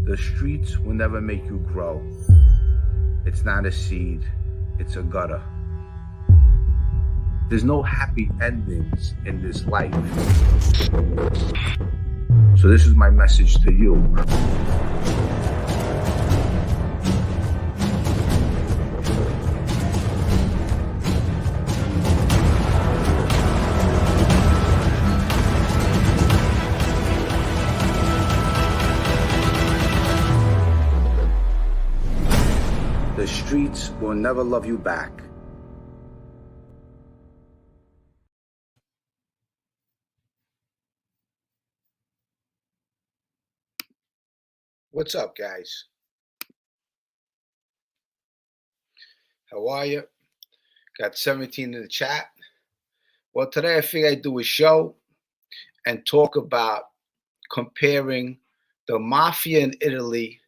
The streets will never make you grow. It's not a seed, it's a gutter. There's no happy endings in this life. So this is my message to you. The streets will never love you back. What's up, guys? How are you? Got 17 in the chat. Well, today I figured I'd do a show and talk about comparing the mafia in Italy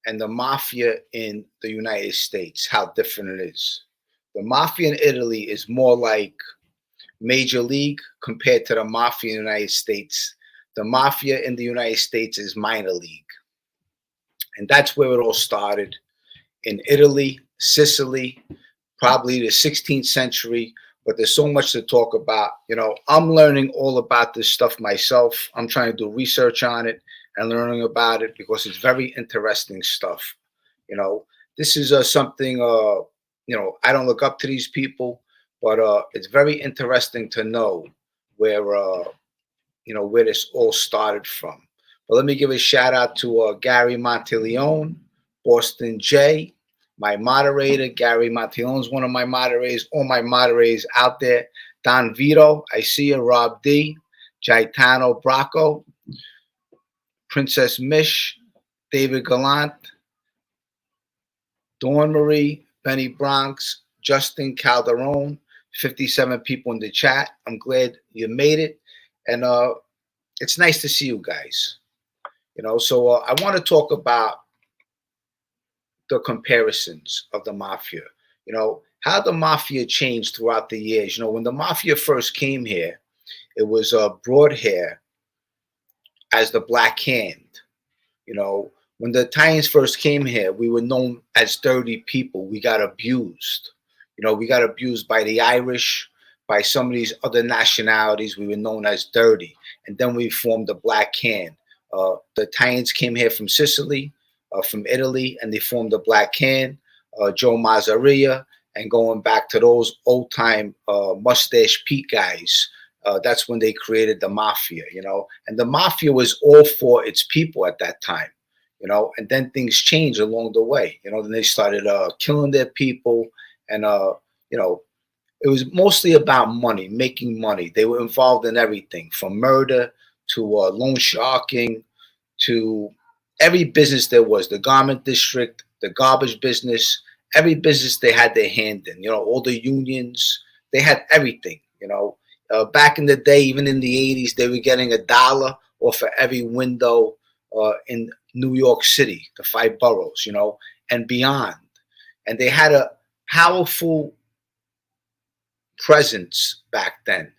and the mafia in the United States, how different it is. The mafia in Italy is more like Major League compared to the mafia in the United States. The mafia in the United States is minor league. And that's where it all started, in Italy, Sicily, probably the 16th century. But there's so much to talk about. You know, I'm learning all about this stuff myself. I'm trying to do research on it and learning about it because it's very interesting stuff. You know, this is something, you know, I don't look up to these people, but it's very interesting to know where, you know, where this all started from. But let me give a shout out to Gary Monteleone, Boston J, my moderator. Gary Monteleone is one of my moderators. All my moderators out there. Don Vito, I see you. Rob D, Gaetano Bracco, Princess Mish, David Gallant, Dawn Marie, Benny Bronx, Justin Calderon, 57 people in the chat. I'm glad you made it. And it's nice to see you guys. You know, so I want to talk about the comparisons of the mafia. You know, how the mafia changed throughout the years. You know, when the mafia first came here, it was broad hair as the Black Hand. You know, when the Italians first came here, we were known as dirty people. We got abused. You know, we got abused by the Irish, by some of these other nationalities. We were known as dirty. And then we formed the Black Hand. The Italians came here from Sicily, from Italy, and they formed the Black Hand, Joe Mazzaria, and going back to those old-time mustache Pete guys. That's when they created the mafia, you know. And the mafia was all for its people at that time, you know. And then things changed along the way, you know. Then they started killing their people, and you know, it was mostly about money, making money. They were involved in everything from murder to loan sharking, to every business there was, the garment district, the garbage business, every business they had their hand in, you know, all the unions, they had everything, you know. Back in the day, even in the 80s, they were getting $1 off of every window in New York City, the 5 boroughs, you know, and beyond. And they had a powerful presence back then.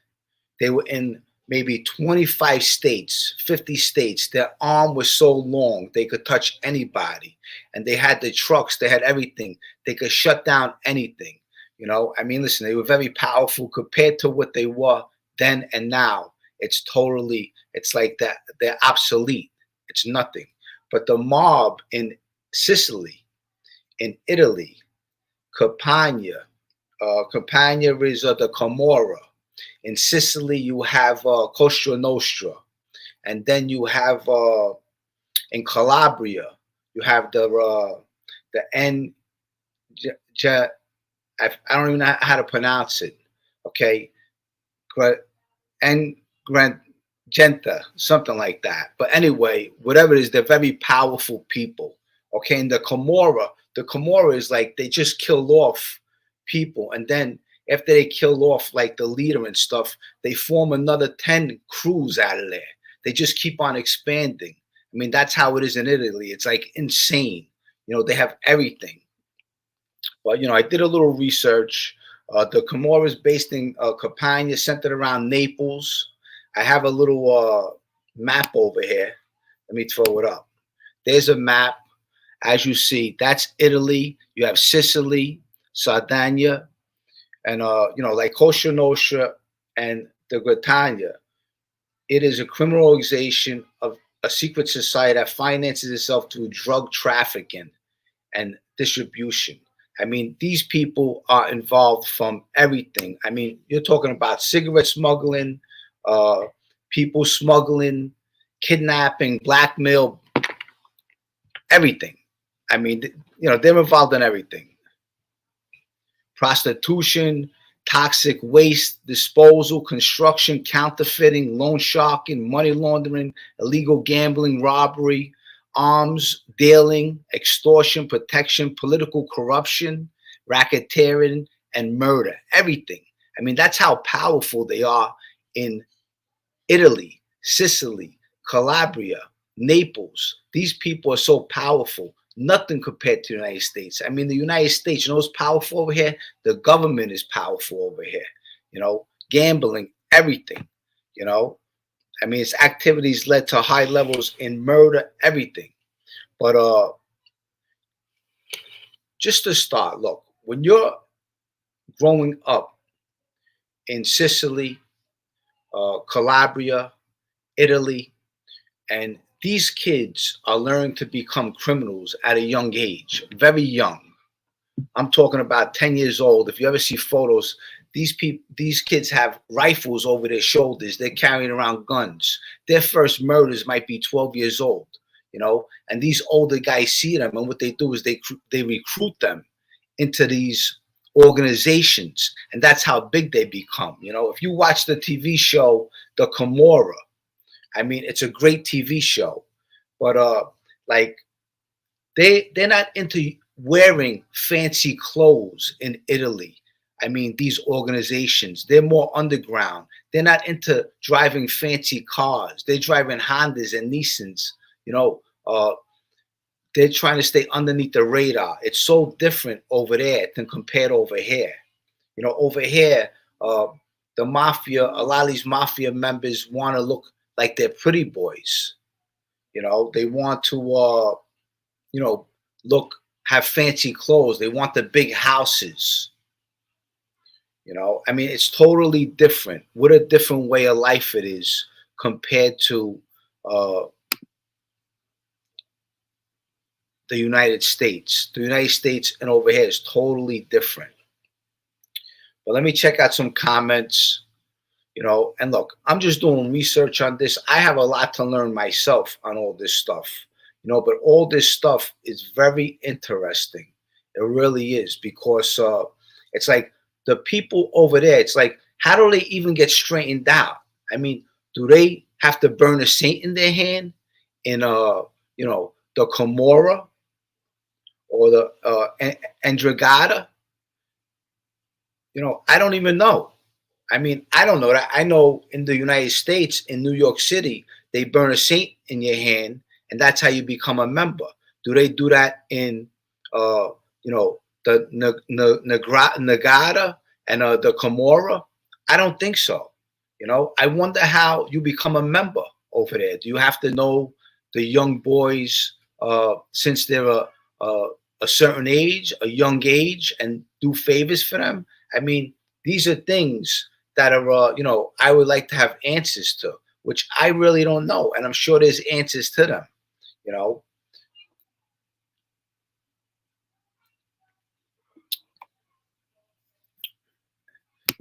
They were in maybe 25 states, 50 states. Their arm was so long, they could touch anybody. And they had the trucks, they had everything. They could shut down anything. You know, I mean, listen, they were very powerful compared to what they were then and now. It's totally, it's like that, they're obsolete. It's nothing. But the mob in Sicily, in Italy, Campania, Campania is the Camorra. In Sicily, you have Cosa Nostra. And then you have, in Calabria, you have the I don't even know how to pronounce it, okay? Ndrangheta, something like that. But anyway, whatever it is, they're very powerful people, okay? And the Camorra is like they just killed off people. And then after they kill off like the leader and stuff, they form another 10 crews out of there. They just keep on expanding. I mean, that's how it is in Italy. It's like insane. You know, they have everything. Well, you know, I did a little research. The Camorra is based in Campania, centered around Naples. I have a little map over here. Let me throw it up. There's a map. As you see, that's Italy. You have Sicily, Sardinia, and like Cosa Nostra and the Britannia. It is a criminal organization of a secret society that finances itself through drug trafficking and distribution. I mean, these people are involved from everything. I mean, you're talking about cigarette smuggling, uh, people smuggling, kidnapping, blackmail, everything. I mean, they're involved in everything. Prostitution, toxic waste disposal, construction, counterfeiting, loan sharking, money laundering, illegal gambling, robbery, arms dealing, extortion, protection, political corruption, racketeering, and murder. Everything. I mean, that's how powerful they are in Italy, Sicily, Calabria, Naples. These people are so powerful. Nothing compared to the United States. I mean, the United States, what's powerful over here? The government is powerful over here. Gambling, everything. I mean, its activities led to high levels in murder, everything. But just to start, look, when you're growing up in Sicily, Calabria, Italy, and these kids are learning to become criminals at a young age, very young. I'm talking about 10 years old. If you ever see photos, these kids have rifles over their shoulders. They're carrying around guns. Their first murders might be 12 years old, and these older guys see them, and what they do is they recruit them into these organizations, and that's how big they become. If you watch the TV show, the Camorra, I mean, it's a great TV show, but like they're not into wearing fancy clothes in Italy. I mean, these organizations, they're more underground. They're not into driving fancy cars. They're driving Hondas and Nissans. They're trying to stay underneath the radar. It's so different over there than compared over here. Over here, the mafia, a lot of these mafia members want to look like they're pretty boys. They want to, have fancy clothes. They want the big houses. I mean, it's totally different. What a different way of life it is compared to the United States. The United States and over here is totally different. But let me check out some comments. And look, I'm just doing research on this. I have a lot to learn myself on all this stuff, but all this stuff is very interesting. It really is, because it's like the people over there, it's like, how do they even get straightened out? I mean, do they have to burn a saint in their hand in, the Camorra or the Ndrangheta? I don't even know. I mean, I don't know that. I know in the United States, in New York City, they burn a saint in your hand, and that's how you become a member. Do they do that in, the Ndrangheta and the Camorra? I don't think so. I wonder how you become a member over there. Do you have to know the young boys since they're a certain age, a young age, and do favors for them? I mean, these are things that are, I would like to have answers to, which I really don't know. And I'm sure there's answers to them,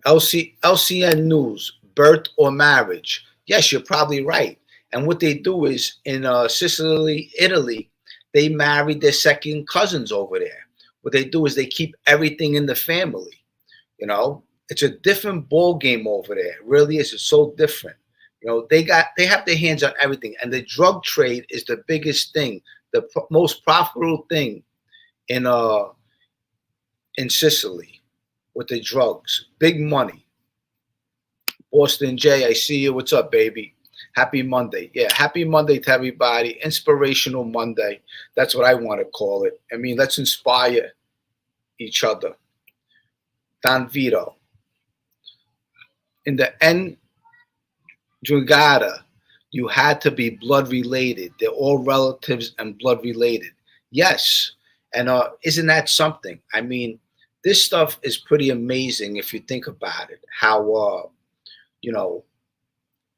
LCN News, birth or marriage. Yes, you're probably right. And what they do is in Sicily, Italy, they married their second cousins over there. What they do is they keep everything in the family. It's a different ball game over there. It really is. It's so different. They have their hands on everything, and the drug trade is the biggest thing, the most profitable thing in Sicily with the drugs. Big money. Boston J, I see you. What's up, baby? Happy Monday. Yeah, happy Monday to everybody. Inspirational Monday. That's what I want to call it. I mean, let's inspire each other. Don Vito. In the Ndrangheta, You had to be blood related. They're all relatives and blood related. Yes. And isn't that something? I mean, this stuff is pretty amazing if you think about it. How you know,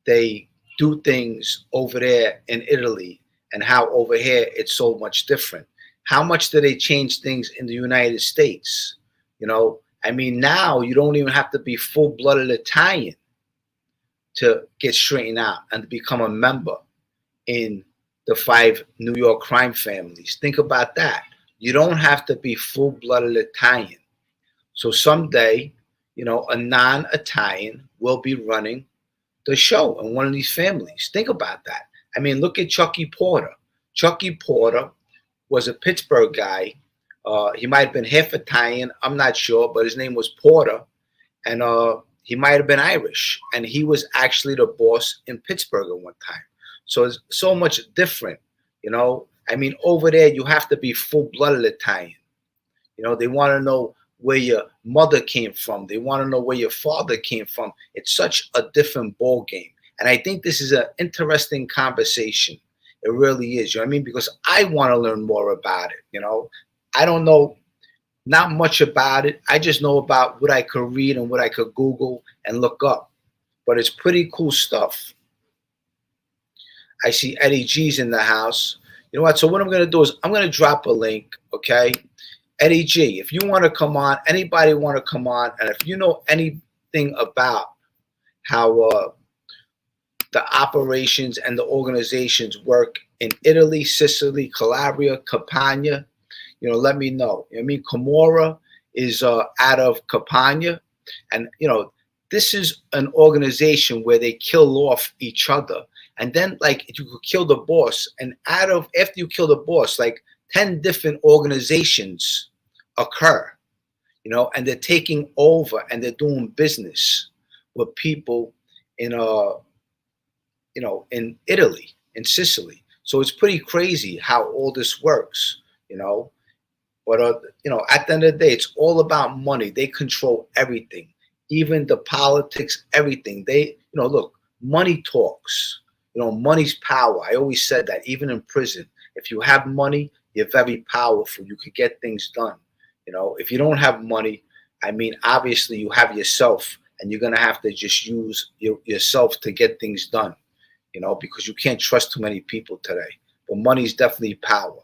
they do things over there in Italy and how over here it's so much different. How much do they change things in the United States? You know, I mean, now you don't even have to be full-blooded Italian to get straightened out and to become a member in the 5 New York crime families. Think about that. You don't have to be full-blooded Italian. So someday, you know, a non-Italian will be running the show in one of these families. Think about that. I mean, look at Chucky Porter. Chucky Porter was a Pittsburgh guy. He might have been half Italian. I'm not sure, but his name was Porter. And he might have been Irish. And he was actually the boss in Pittsburgh at one time. So it's so much different, you know. I mean, over there, you have to be full-blooded Italian. You know, they want to know where your mother came from. They want to know where your father came from. It's such a different ball game. And I think this is an interesting conversation. It really is. You know what I mean? Because I want to learn more about it. You know, I don't know not much about it. I just know about what I could read and what I could Google and look up. But it's pretty cool stuff. I see Eddie G's in the house. You know what? So what I'm going to do is I'm going to drop a link, okay? Eddie G, if you want to come on, anybody want to come on, and if you know anything about how the operations and the organizations work in Italy, Sicily, Calabria, Campania, you know, let me know. You know what I mean? Camorra is out of Campania, and, you know, this is an organization where they kill off each other. And then, like, you could kill the boss, and after you kill the boss, like 10 different organizations occur, you know, and they're taking over and they're doing business with people in you know, in Italy, in Sicily. So it's pretty crazy how all this works, you know. But you know, at the end of the day, it's all about money. They control everything, even the politics, everything. They, you know, look, money talks. You know, money's power. I always said that, even in prison. If you have money, you're very powerful. You could get things done. You know, if you don't have money, I mean, obviously you have yourself, and you're going to have to just use yourself to get things done, you know, because you can't trust too many people today. But money's definitely power.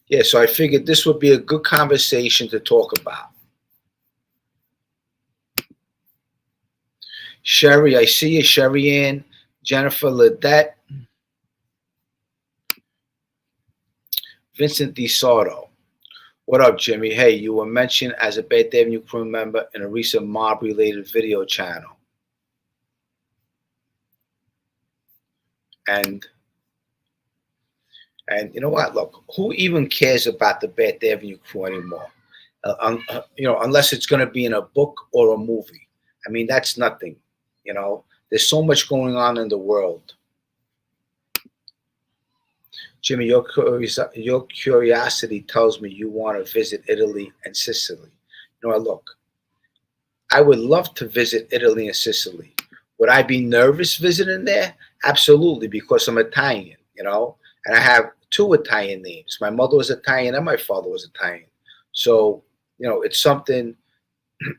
Yeah, so I figured this would be a good conversation to talk about. Sherry, I see you. Sherry Ann, Jennifer Ledette, Vincent DeSoto. What up, Jimmy? Hey, you were mentioned as a Bath Avenue crew member in a recent mob-related video channel. And you know what? Look, who even cares about the Bath Avenue crew anymore? You know, unless it's going to be in a book or a movie. I mean, that's nothing. You know, there's so much going on in the world. Jimmy, your curiosity tells me you want to visit Italy and Sicily. You know, look, I would love to visit Italy and Sicily. Would I be nervous visiting there? Absolutely, because I'm Italian, you know, and I have 2 Italian names. My mother was Italian and my father was Italian. So, you know, it's something.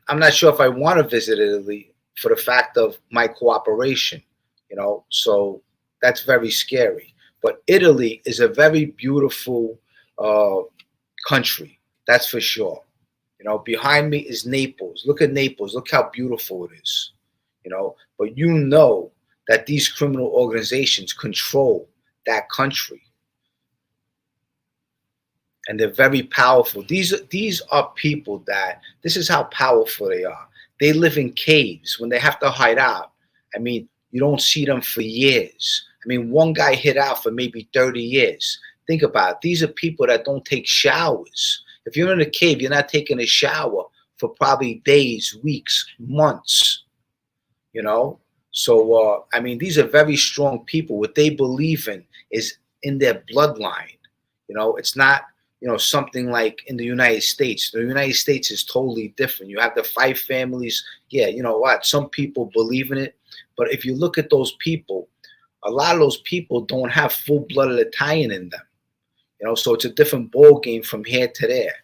I'm not sure if I want to visit Italy for the fact of my cooperation, you know, so that's very scary. But Italy is a very beautiful country, that's for sure. You know, behind me is Naples. Look at Naples. Look how beautiful it is. You know, but you know that these criminal organizations control that country. And they're very powerful. These are people that, this is how powerful they are. They live in caves when they have to hide out. I mean, you don't see them for years. I mean, one guy hid out for maybe 30 years. Think about it. These are people that don't take showers. If you're in a cave, you're not taking a shower for probably days, weeks, months, you know? So, I mean, these are very strong people. What they believe in is in their bloodline. You know, it's not something like in the United States. The United States is totally different. You have the five families. Yeah, you know what? Some people believe in it, but if you look at those people, a lot of those people don't have full-blooded Italian in them. So it's a different ball game from here to there.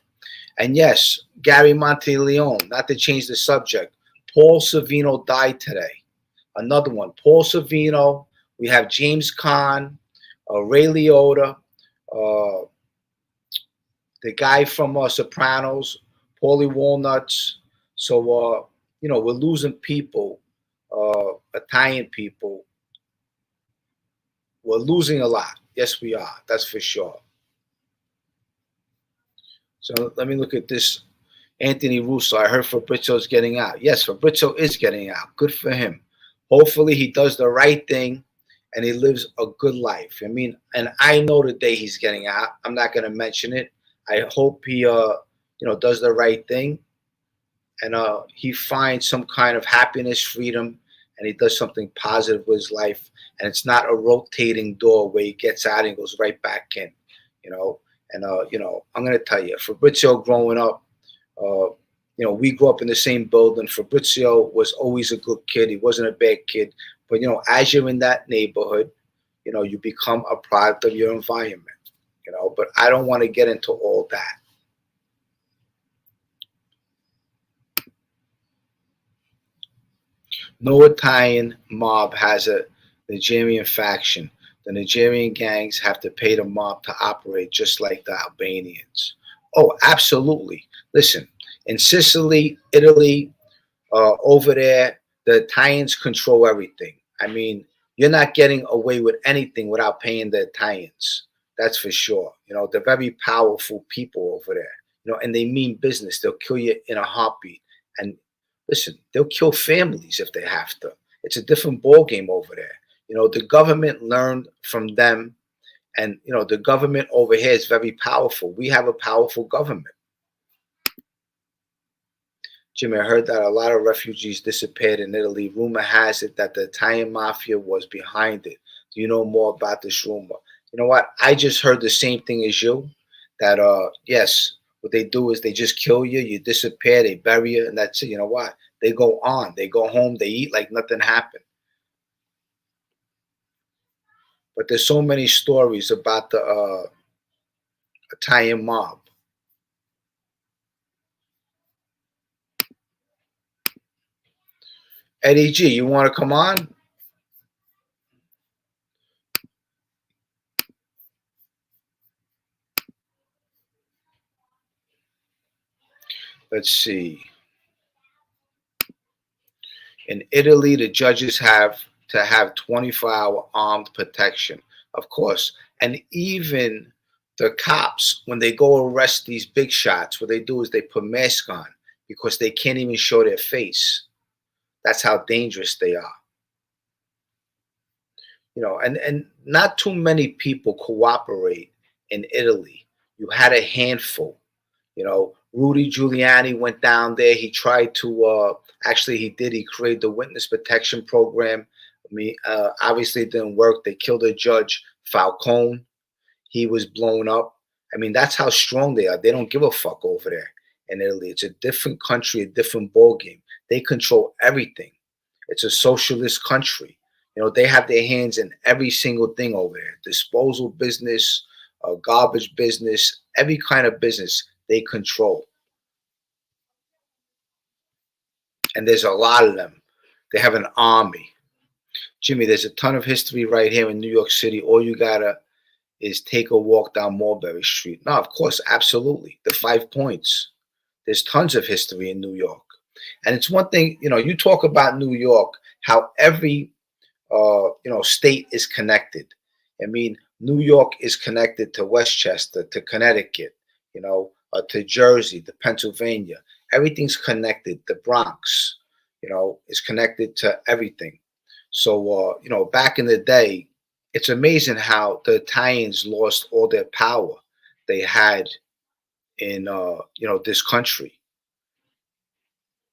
And yes, Gary Monteleone, not to change the subject, Paul Savino died today. Another one, Paul Savino. We have James Caan, Ray Liotta, uh, the guy from Sopranos, Paulie Walnuts. So, we're losing people, Italian people. We're losing a lot. Yes, we are. That's for sure. So let me look at this. Anthony Russo, I heard Fabrizio's getting out. Yes, Fabrizio is getting out. Good for him. Hopefully he does the right thing and he lives a good life. I mean, and I know the day he's getting out. I'm not going to mention it. I hope he, does the right thing and he finds some kind of happiness, freedom, and he does something positive with his life. And it's not a rotating door where he gets out and goes right back in, And, I'm going to tell you, Fabrizio growing up, we grew up in the same building. Fabrizio was always a good kid. He wasn't a bad kid. But, as you're in that neighborhood, you become a product of your environment, But I don't want to get into all that. No Italian mob has a Nigerian faction. The Nigerian gangs have to pay the mob to operate just like the Albanians. Oh, absolutely. Listen, in Sicily, Italy, over there, the Italians control everything. I mean, you're not getting away with anything without paying the Italians. That's for sure. They're very powerful people over there. And they mean business. They'll kill you in a heartbeat. And listen, they'll kill families if they have to. It's a different ball game over there. The government learned from them, and the government over here is very powerful. We have a powerful government. Jimmy, I heard that a lot of refugees disappeared in Italy. Rumor has it that the Italian mafia was behind it. Do you know more about this rumor? You know what? I just heard the same thing as you. That yes, what they do is they just kill you, you disappear, they bury you, and that's it. You know what? They go on, they go home, they eat like nothing happened. But there's so many stories about the Italian mob. Eddie G, you want to come on? Let's see. In Italy, the judges have to have 24-hour armed protection, of course. And even the cops, when they go arrest these big shots, what they do is they put masks on because they can't even show their face. That's how dangerous they are. And not too many people cooperate in Italy. You had a handful. Rudy Giuliani went down there. He tried to, actually he did. He created the witness protection program. I mean, obviously it didn't work. They killed a judge, Falcone. He was blown up. I mean, that's how strong they are. They don't give a fuck over there in Italy. It's a different country, a different ballgame. They control everything. It's a socialist country. They have their hands in every single thing over there. Disposal business, garbage business, every kind of business they control. And there's a lot of them. They have an army. Jimmy, there's a ton of history right here in New York City. All you gotta is take a walk down Mulberry Street. No, of course, absolutely. The 5 Points. There's tons of history in New York. And it's one thing, you talk about New York, how every state is connected. I mean, New York is connected to Westchester, to Connecticut, to Jersey, to Pennsylvania. Everything's connected. The Bronx, is connected to everything. So, back in the day, it's amazing how the Italians lost all their power they had in, this country.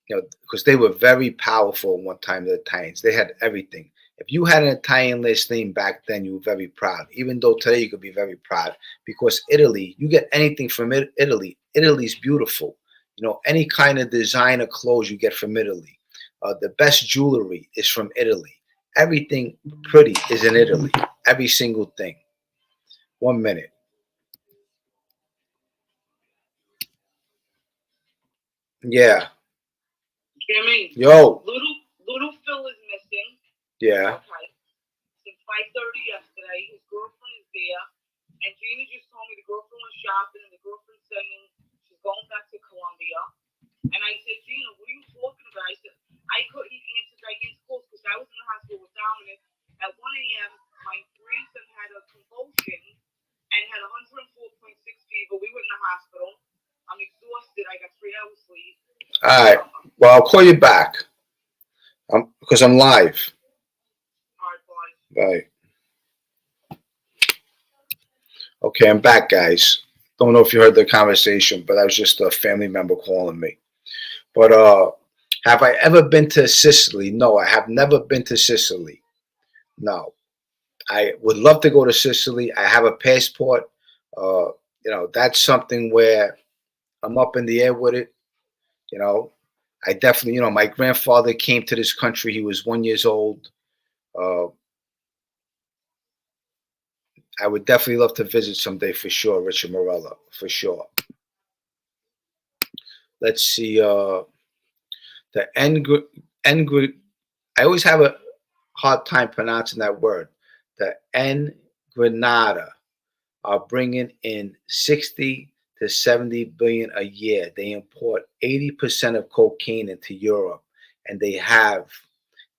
Because they were very powerful one time, the Italians. They had everything. If you had an Italian last name back then, you were very proud. Even though today you could be very proud, because Italy, you get anything from Italy. Italy's beautiful. You know, any kind of designer clothes you get from Italy. The best jewelry is from Italy. Everything pretty is in Italy. Every single thing. 1 minute. Yeah. Jimmy. Yo. Little Phil is missing. Yeah. Okay. Since 5:30 yesterday, his girlfriend is there, and Gina just told me the girlfriend was shopping, and the girlfriend's saying she's going back to Colombia. And I said, Gina, what are you talking about? I said, I couldn't answer Diane's calls because I was in the hospital with Dominic. At 1 a.m., my grandson had a convulsion and had 104.6 fever. We were in the hospital. I'm exhausted. I got 3 hours sleep. All right. Well, I'll call you back. Because I'm live. All right, bye. Bye. Okay, I'm back, guys. Don't know if you heard the conversation, but that was just a family member calling me. But have I ever been to Sicily? No, I have never been to Sicily. No. I would love to go to Sicily. I have a passport. You know, that's something where I'm up in the air with it. You know, I definitely, you know, my grandfather came to this country. He was 1 year old. I would definitely love to visit someday for sure, Richard Morella, for sure. Let's see. The I always have a hard time pronouncing that word. The Ndrangheta are bringing in 60 to 70 billion a year. They import 80% of cocaine into Europe, and they have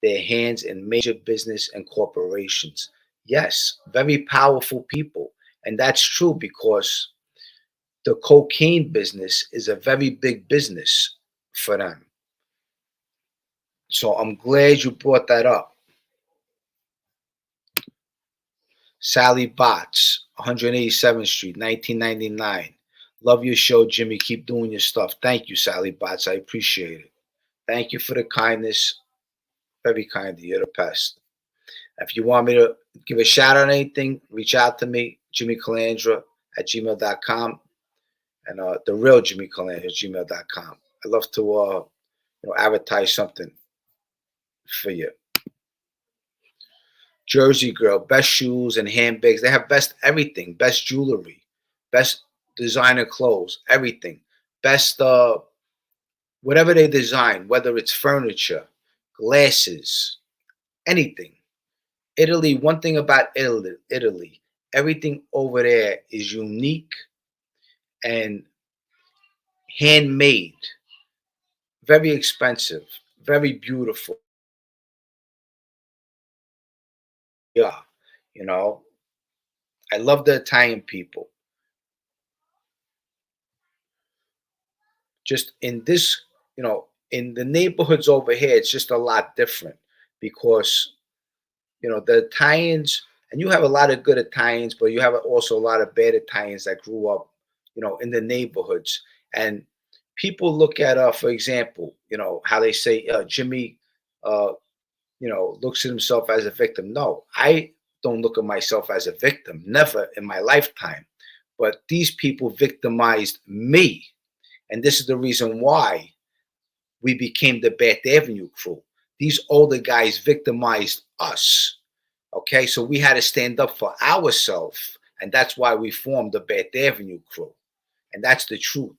their hands in major business and corporations. Yes, very powerful people. And that's true because the cocaine business is a very big business for them. So I'm glad you brought that up. Sally Botts, 187th Street, 1999. Love your show, Jimmy. Keep doing your stuff. Thank you, Sally Botts. I appreciate it. Thank you for the kindness. Very kind of you. You're the best. If you want me to give a shout out on anything, reach out to me, jimmycalandra@gmail.com, and the real Jimmy Calandra @gmail.com. I love to advertise something for you. Jersey Girl, best shoes and handbags. They have best everything, best jewelry, best designer clothes, everything, best whatever they design, whether it's furniture, glasses, anything. Italy, one thing about Italy, everything over there is unique and handmade, very expensive, very beautiful. Yeah, you know, I love the Italian people. Just in this, in the neighborhoods over here, it's just a lot different because, the Italians, and you have a lot of good Italians, but you have also a lot of bad Italians that grew up, in the neighborhoods. And people look at, for example, how they say Jimmy, looks at himself as a victim. No, I don't look at myself as a victim, never in my lifetime. But these people victimized me. And this is the reason why we became the Bath Avenue crew. These older guys victimized us. Okay, so we had to stand up for ourselves. And that's why we formed the Bath Avenue crew. And that's the truth.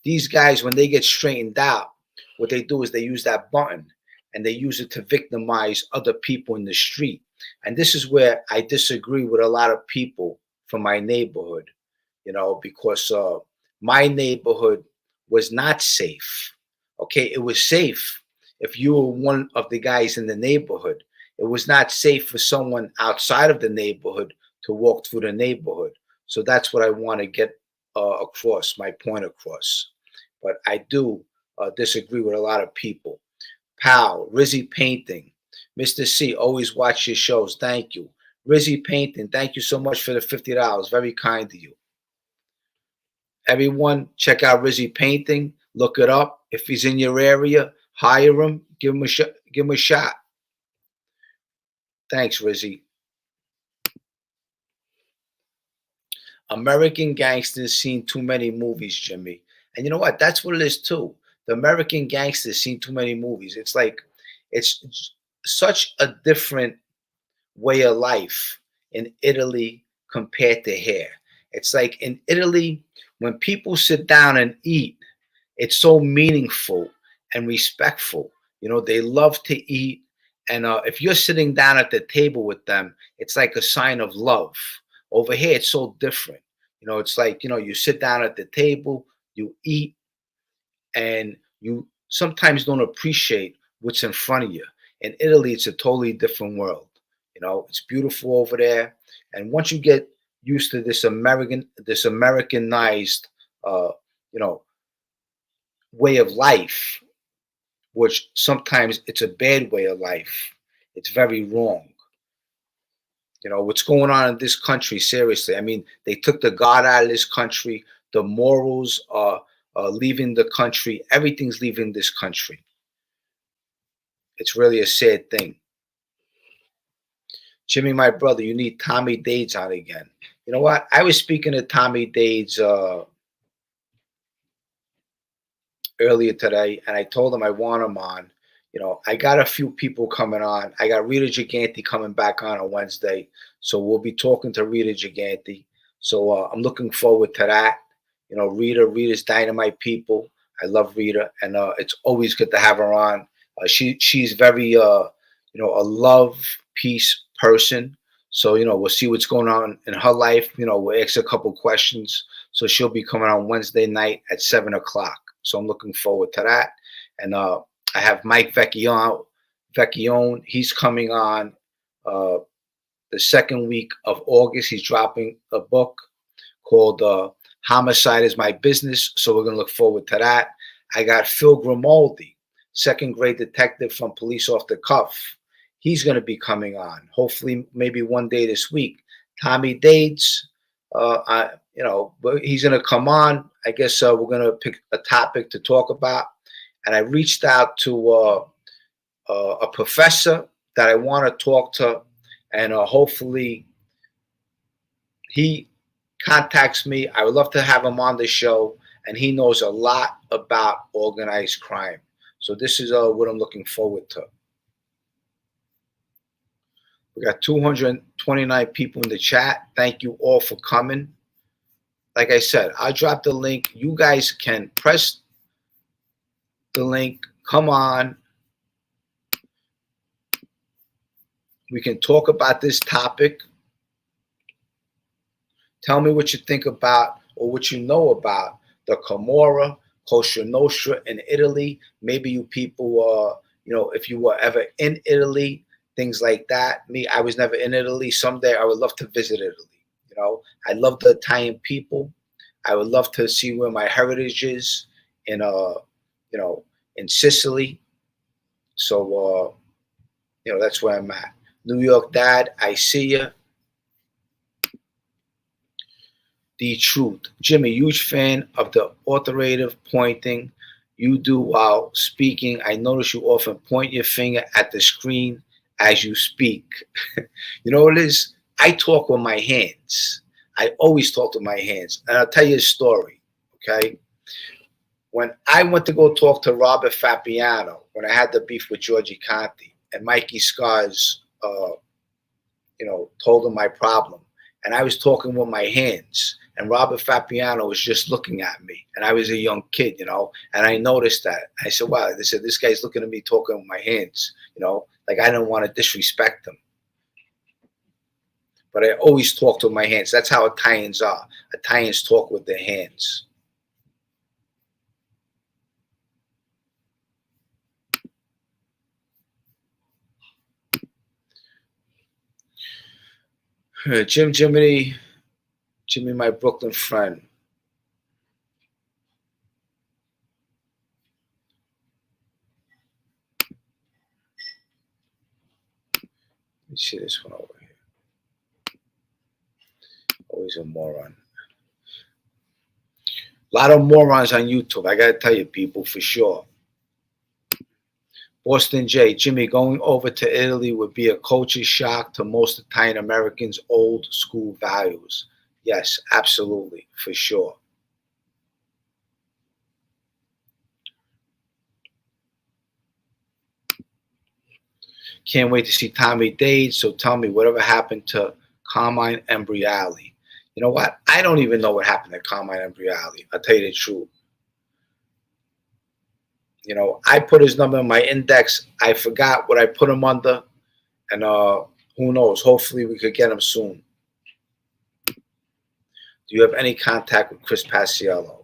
These guys, when they get straightened out, what they do is they use that button and they use it to victimize other people in the street. And this is where I disagree with a lot of people from my neighborhood, because my neighborhood was not safe. Okay, it was safe if you were one of the guys in the neighborhood. It was not safe for someone outside of the neighborhood to walk through the neighborhood. So that's what I want to get across, my point across. But I do disagree with a lot of people. Pal, Rizzy Painting, Mr. C, always watch your shows. Thank you. Rizzy Painting, thank you so much for the $50. Very kind of you. Everyone, check out Rizzy Painting. Look it up. If he's in your area, hire him. Give him a shot. Thanks, Rizzy. American gangsters seen too many movies, Jimmy. And you know what? That's what it is too. The American gangsters seen too many movies. It's like it's such a different way of life in Italy compared to here. It's like in Italy, when people sit down and eat, it's so meaningful and respectful. You know, they love to eat. And if you're sitting down at the table with them, it's like a sign of love. Over here, it's so different. You know, it's like, you know, you sit down at the table, you eat, and you sometimes don't appreciate what's in front of you. In Italy, it's a totally different world. You know, it's beautiful over there. And once you get used to this Americanized, you know, way of life, which sometimes it's a bad way of life. It's very wrong. You know, what's going on in this country, seriously. I mean, they took the God out of this country. The morals are leaving the country. Everything's leaving this country. It's really a sad thing. Jimmy, my brother, you need Tommy Dades on again. You know what? I was speaking to Tommy Dades earlier today, and I told him I want him on. You know, I got a few people coming on. I got Rita Giganti coming back on Wednesday, so we'll be talking to Rita Giganti. So I'm looking forward to that. You know, Rita's dynamite people. I love Rita, and it's always good to have her on. She's very you know, a love peace person. So you know, we'll see what's going on in her life. You know, we'll ask a couple questions. So she'll be coming on Wednesday night at 7 o'clock. So I'm looking forward to that. And I have Mike Vecchione. He's coming on the second week of August. He's dropping a book called Homicide is My Business. So we're going to look forward to that. I got Phil Grimaldi, second grade detective from Police Off the Cuff. He's going to be coming on, hopefully maybe one day this week. Tommy Dades, you know, he's going to come on. I guess we're going to pick a topic to talk about. And I reached out to a professor that I want to talk to, and hopefully he contacts me. I would love to have him on the show, and he knows a lot about organized crime. So this is what I'm looking forward to. We got 229 people in the chat. Thank you all for coming. Like I said, I'll drop the link. You guys can press the link. Come on. We can talk about this topic. Tell me what you think about or what you know about the Camorra, Cosa Nostra in Italy. Maybe you people, you know, if you were ever in Italy, things like that. Me, I was never in Italy. Someday I would love to visit Italy. You know, I love the Italian people. I would love to see where my heritage is in, you know, in Sicily. So, you know, that's where I'm at. New York Dad, I see you. The truth. Jimmy, huge fan of the authoritative pointing you do while speaking. I notice you often point your finger at the screen as you speak. You know what it is? I talk with my hands. I always talk with my hands. And I'll tell you a story, okay? When I went to go talk to Robert Fabiano, when I had the beef with Georgie Conti, and Mikey Scars, you know, told him my problem, and I was talking with my hands, and Robert Fabiano was just looking at me, and I was a young kid, you know, and I noticed that. I said, wow, they said, this guy's looking at me talking with my hands, you know, like I didn't want to disrespect him. But I always talked with my hands. That's how Italians are. Italians talk with their hands. Jimmy, my Brooklyn friend. Let me see this one over here. Always a moron. A lot of morons on YouTube. I got to tell you, people, for sure. Boston J, Jimmy, going over to Italy would be a culture shock to most Italian Americans' old school values. Yes, absolutely, for sure. Can't wait to see Tommy Dade. So tell me, whatever happened to Carmine Embriali? You know what? I don't even know what happened to Carmine Embriali. I'll tell you the truth. You know, I put his number in my index. I forgot what I put him under. And who knows? Hopefully we could get him soon. Do you have any contact with Chris Paciello?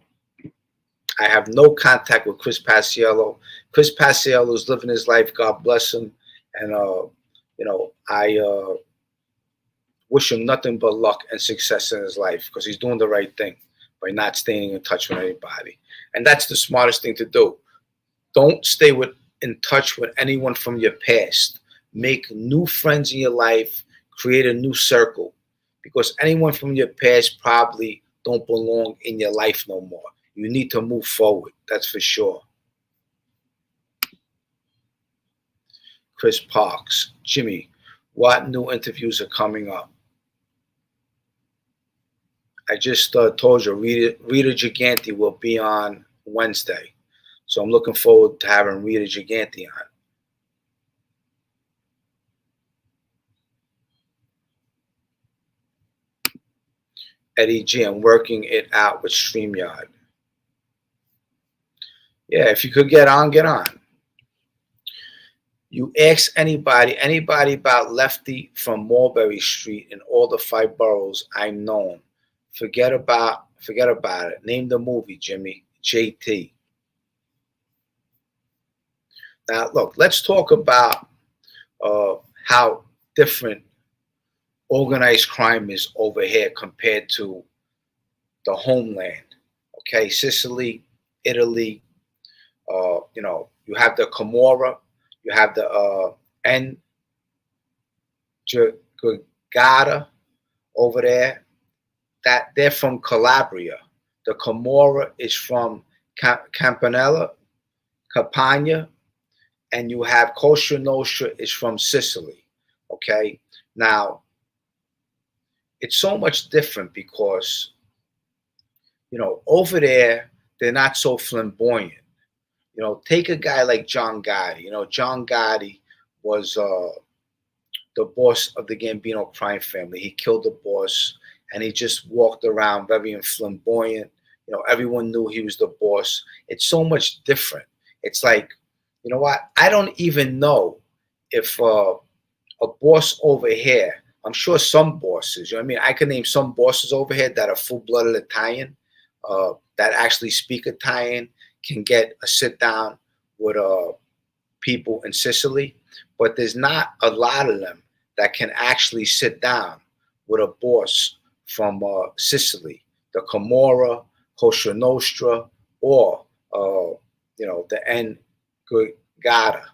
I have no contact with Chris Paciello. Chris Paciello is living his life. God bless him. And, you know, I wish him nothing but luck and success in his life because he's doing the right thing by not staying in touch with anybody. And that's the smartest thing to do. Don't stay in touch with anyone from your past. Make new friends in your life. Create a new circle. Because anyone from your past probably don't belong in your life no more. You need to move forward. That's for sure. Chris Parks. Jimmy, what new interviews are coming up? I just told you, Rita Giganti will be on Wednesday. So I'm looking forward to having Rita Giganti on. Eddie G, I'm working it out with StreamYard. Yeah, if you could get on, get on. You ask anybody about Lefty from Mulberry Street in all the 5 boroughs I'm known. Forget about it. Name the movie, Jimmy. JT. Now, look, let's talk about how different organized crime is over here compared to the homeland. Okay, Sicily, Italy. You know, you have the Camorra, you have the Ndrangheta over there. That they're from Calabria. The Camorra is from Campania, and you have Cosa Nostra is from Sicily. Okay, now it's so much different because, you know, over there they're not so flamboyant. You know, take a guy like John Gotti. You know, John Gotti was the boss of the Gambino crime family. He killed the boss, and he just walked around very flamboyant. You know, everyone knew he was the boss. It's so much different. It's like, you know what? I don't even know if a boss over here, I'm sure some bosses, you know what I mean? I can name some bosses over here that are full-blooded Italian, that actually speak Italian, can get a sit-down with people in Sicily. But there's not a lot of them that can actually sit down with a boss from Sicily, the Camorra, Cosa Nostra, or you know, the Ndrangheta,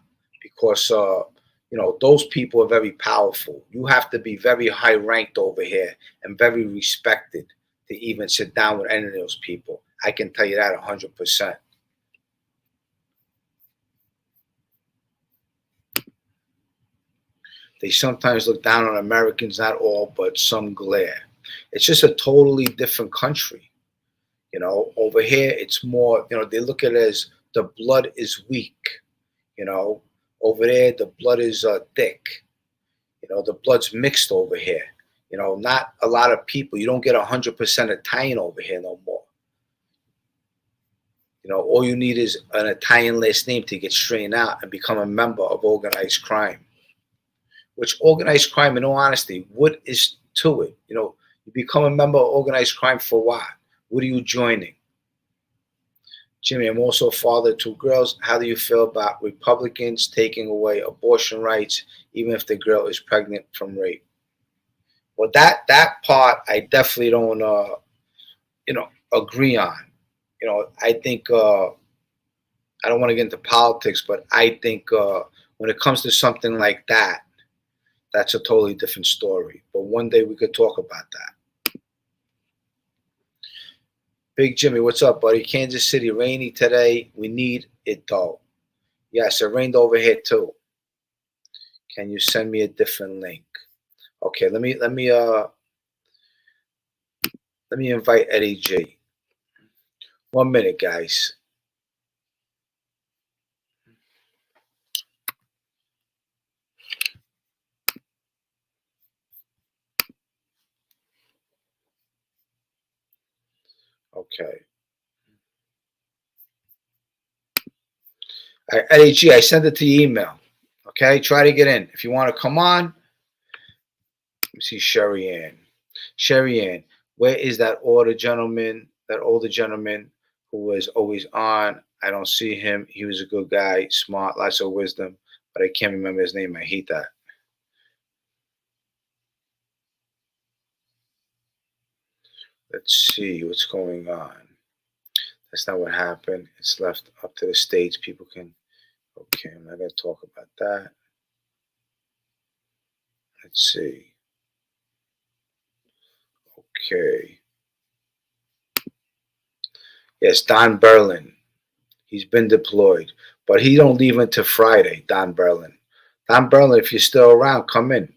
because you know, those people are very powerful. You have to be very high ranked over here and very respected to even sit down with any of those people. I can tell you that 100%. They sometimes look down on Americans, not all, but some glare. It's just a totally different country. You know, over here, it's more, you know, they look at it as the blood is weak. You know, over there, the blood is thick. You know, the blood's mixed over here. You know, not a lot of people. You don't get 100% Italian over here no more. You know, all you need is an Italian last name to get straightened out and become a member of organized crime. Which organized crime, in all honesty, what is to it? You know, you become a member of organized crime for what? What are you joining? Jimmy, I'm also a father of 2 girls. How do you feel about Republicans taking away abortion rights, even if the girl is pregnant from rape? Well, that part I definitely don't, you know, agree on. You know, I think I don't want to get into politics, but I think when it comes to something like that, that's a totally different story. But one day we could talk about that. Big Jimmy, what's up, buddy? Kansas City, rainy today. We need it though. Yes, it rained over here too. Can you send me a different link? Okay, let me invite Eddie G. 1 minute, guys. Okay. Eddie G, I sent it to your email. Okay, try to get in. If you want to come on, let me see Sherry Ann. Sherry Ann, where is that older gentleman who was always on? I don't see him. He was a good guy, smart, lots of wisdom, but I can't remember his name. I hate that. Let's see what's going on. That's not what happened. It's left up to the stage. People can. Okay, I'm not going to talk about that. Let's see. Okay. Yes, Don Berlin. He's been deployed, but he don't leave until Friday. Don Berlin. Don Berlin, if you're still around, come in.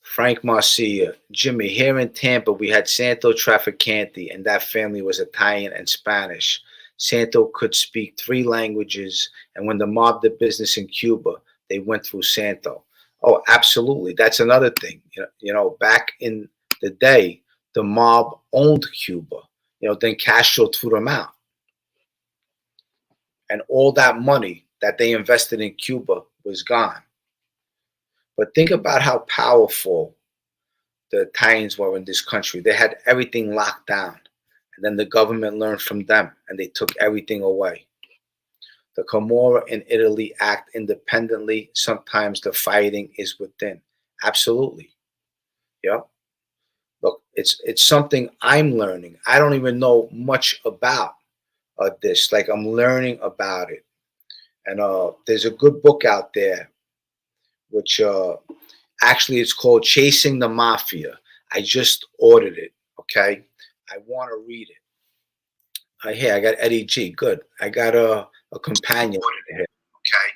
Frank Marcia, Jimmy, here in Tampa, we had Santo Trafficante, and that family was Italian and Spanish. Santo could speak 3 languages, and when the mob did business in Cuba, they went through Santo. Oh, absolutely. That's another thing. Back in the day, the mob owned Cuba. Then Castro threw them out. And all that money that they invested in Cuba was gone. But think about how powerful the Italians were in this country. They had everything locked down. And then the government learned from them and they took everything away. The Camorra in Italy act independently. Sometimes the fighting is within. Absolutely. Yep. Look, it's something I'm learning. I don't even know much about this. Like, I'm learning about it. And there's a good book out there, which actually it's called Chasing the Mafia. I just ordered it. Okay. I want to read it. Here, I got Eddie G. Good. I got a companion here. Okay.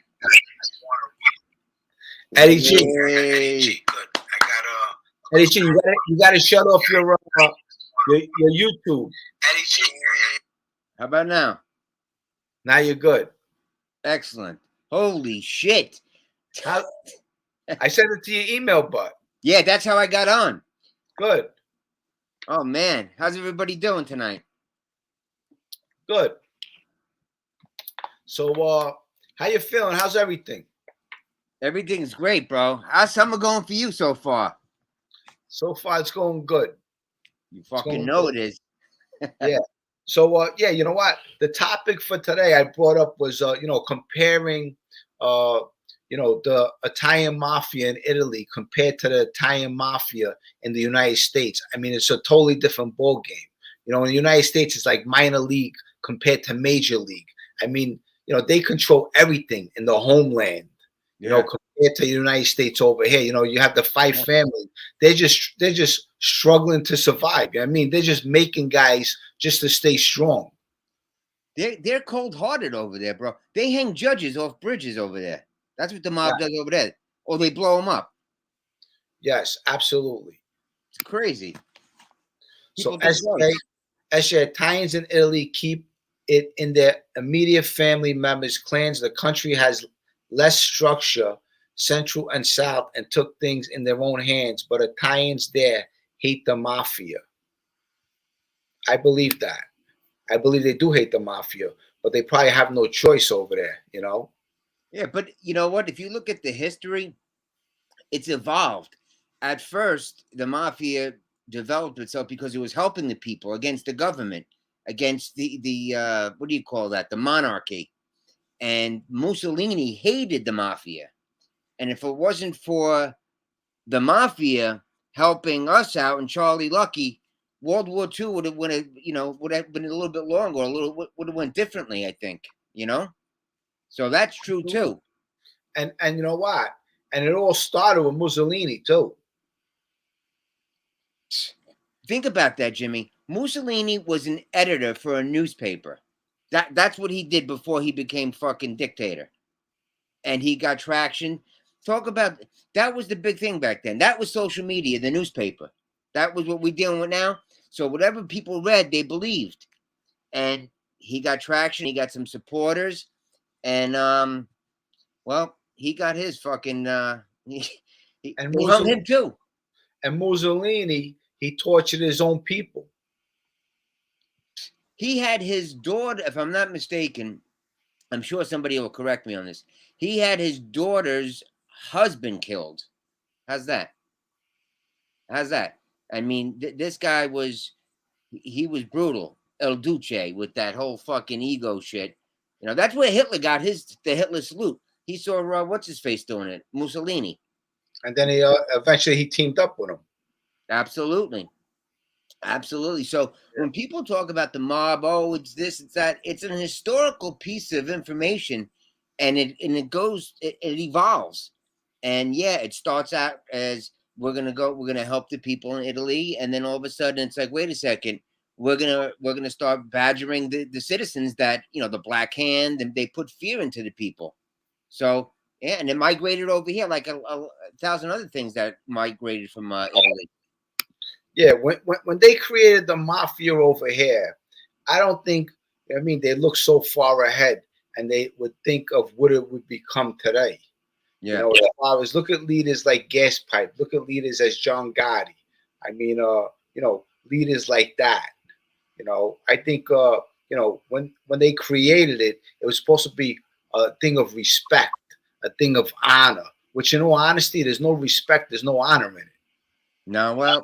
Eddie G. Eddie G. Good. I got Eddie G. You got to shut off your YouTube. Eddie G. How about now? Now you're good. Excellent. Holy shit. I sent it to your email, but yeah, that's how I got on. Good. Oh man, how's everybody doing tonight? Good. So, how you feeling? How's everything? Everything's great, bro. How's summer going for you so far? So far, it's going good. You fucking know it is. Yeah. So, yeah, you know what? The topic for today I brought up was, comparing, the Italian mafia in Italy compared to the Italian mafia in the United States. I mean, it's a totally different ball game. In the United States, it's like minor league compared to major league. I mean, they control everything in the homeland. Compared to the United States over here, you have the Fife family. They're just struggling to survive. I mean, they're just making guys just to stay strong. They're cold-hearted over there, bro. They hang judges off bridges over there. That's what the mob does over there. Or they blow them up. Yes, absolutely. It's crazy. So as Italians in Italy keep it in their immediate family members, clans, the country has less structure, central and south, and took things in their own hands. But Italians there hate the mafia. I believe that. I believe they do hate the mafia, but they probably have no choice over there, Yeah, but you know what? If you look at the history, it's evolved. At first, the mafia developed itself because it was helping the people against the government, against the what do you call that? The monarchy. And Mussolini hated the mafia. And if it wasn't for the mafia helping us out and Charlie Lucky, World War II would have been a little bit longer, would have went differently, I think, So that's true too. And you know what? And it all started with Mussolini too. Think about that, Jimmy. Mussolini was an editor for a newspaper. That's what he did before he became fucking dictator. And he got traction. Talk about that was the big thing back then. That was social media, the newspaper. That was what we're dealing with now. So whatever people read, they believed. And he got traction, he got some supporters, and well, he got his fucking And they hung him too. And Mussolini, he tortured his own people. He had his daughter, if I'm not mistaken, I'm sure somebody will correct me on this. He had his daughter's husband killed. How's that? How's that? I mean, this guy he was brutal. El Duce with that whole fucking ego shit. You know, that's where Hitler got the Hitler salute. He saw what's his face doing it, Mussolini. And then he eventually he teamed up with him. Absolutely. Absolutely. So when people talk about the mob, oh, it's this, it's that, it's an historical piece of information, and it evolves. And yeah, it starts out as we're gonna help the people in Italy, and then all of a sudden it's like, wait a second, we're gonna start badgering the citizens that, you know, the Black Hand, and they put fear into the people. So yeah, and it migrated over here like a thousand other things that migrated from Italy. Yeah, when they created the mafia over here, I don't think, I mean, they look so far ahead, and they would think of what it would become today. Yeah. You know, as far as look at leaders like Gas Pipe, look at leaders as John Gotti. I mean, you know, leaders like that. You know, I think, you know, when they created it, it was supposed to be a thing of respect, a thing of honor. Which, in all honesty, there's no respect, there's no honor in it. No, well,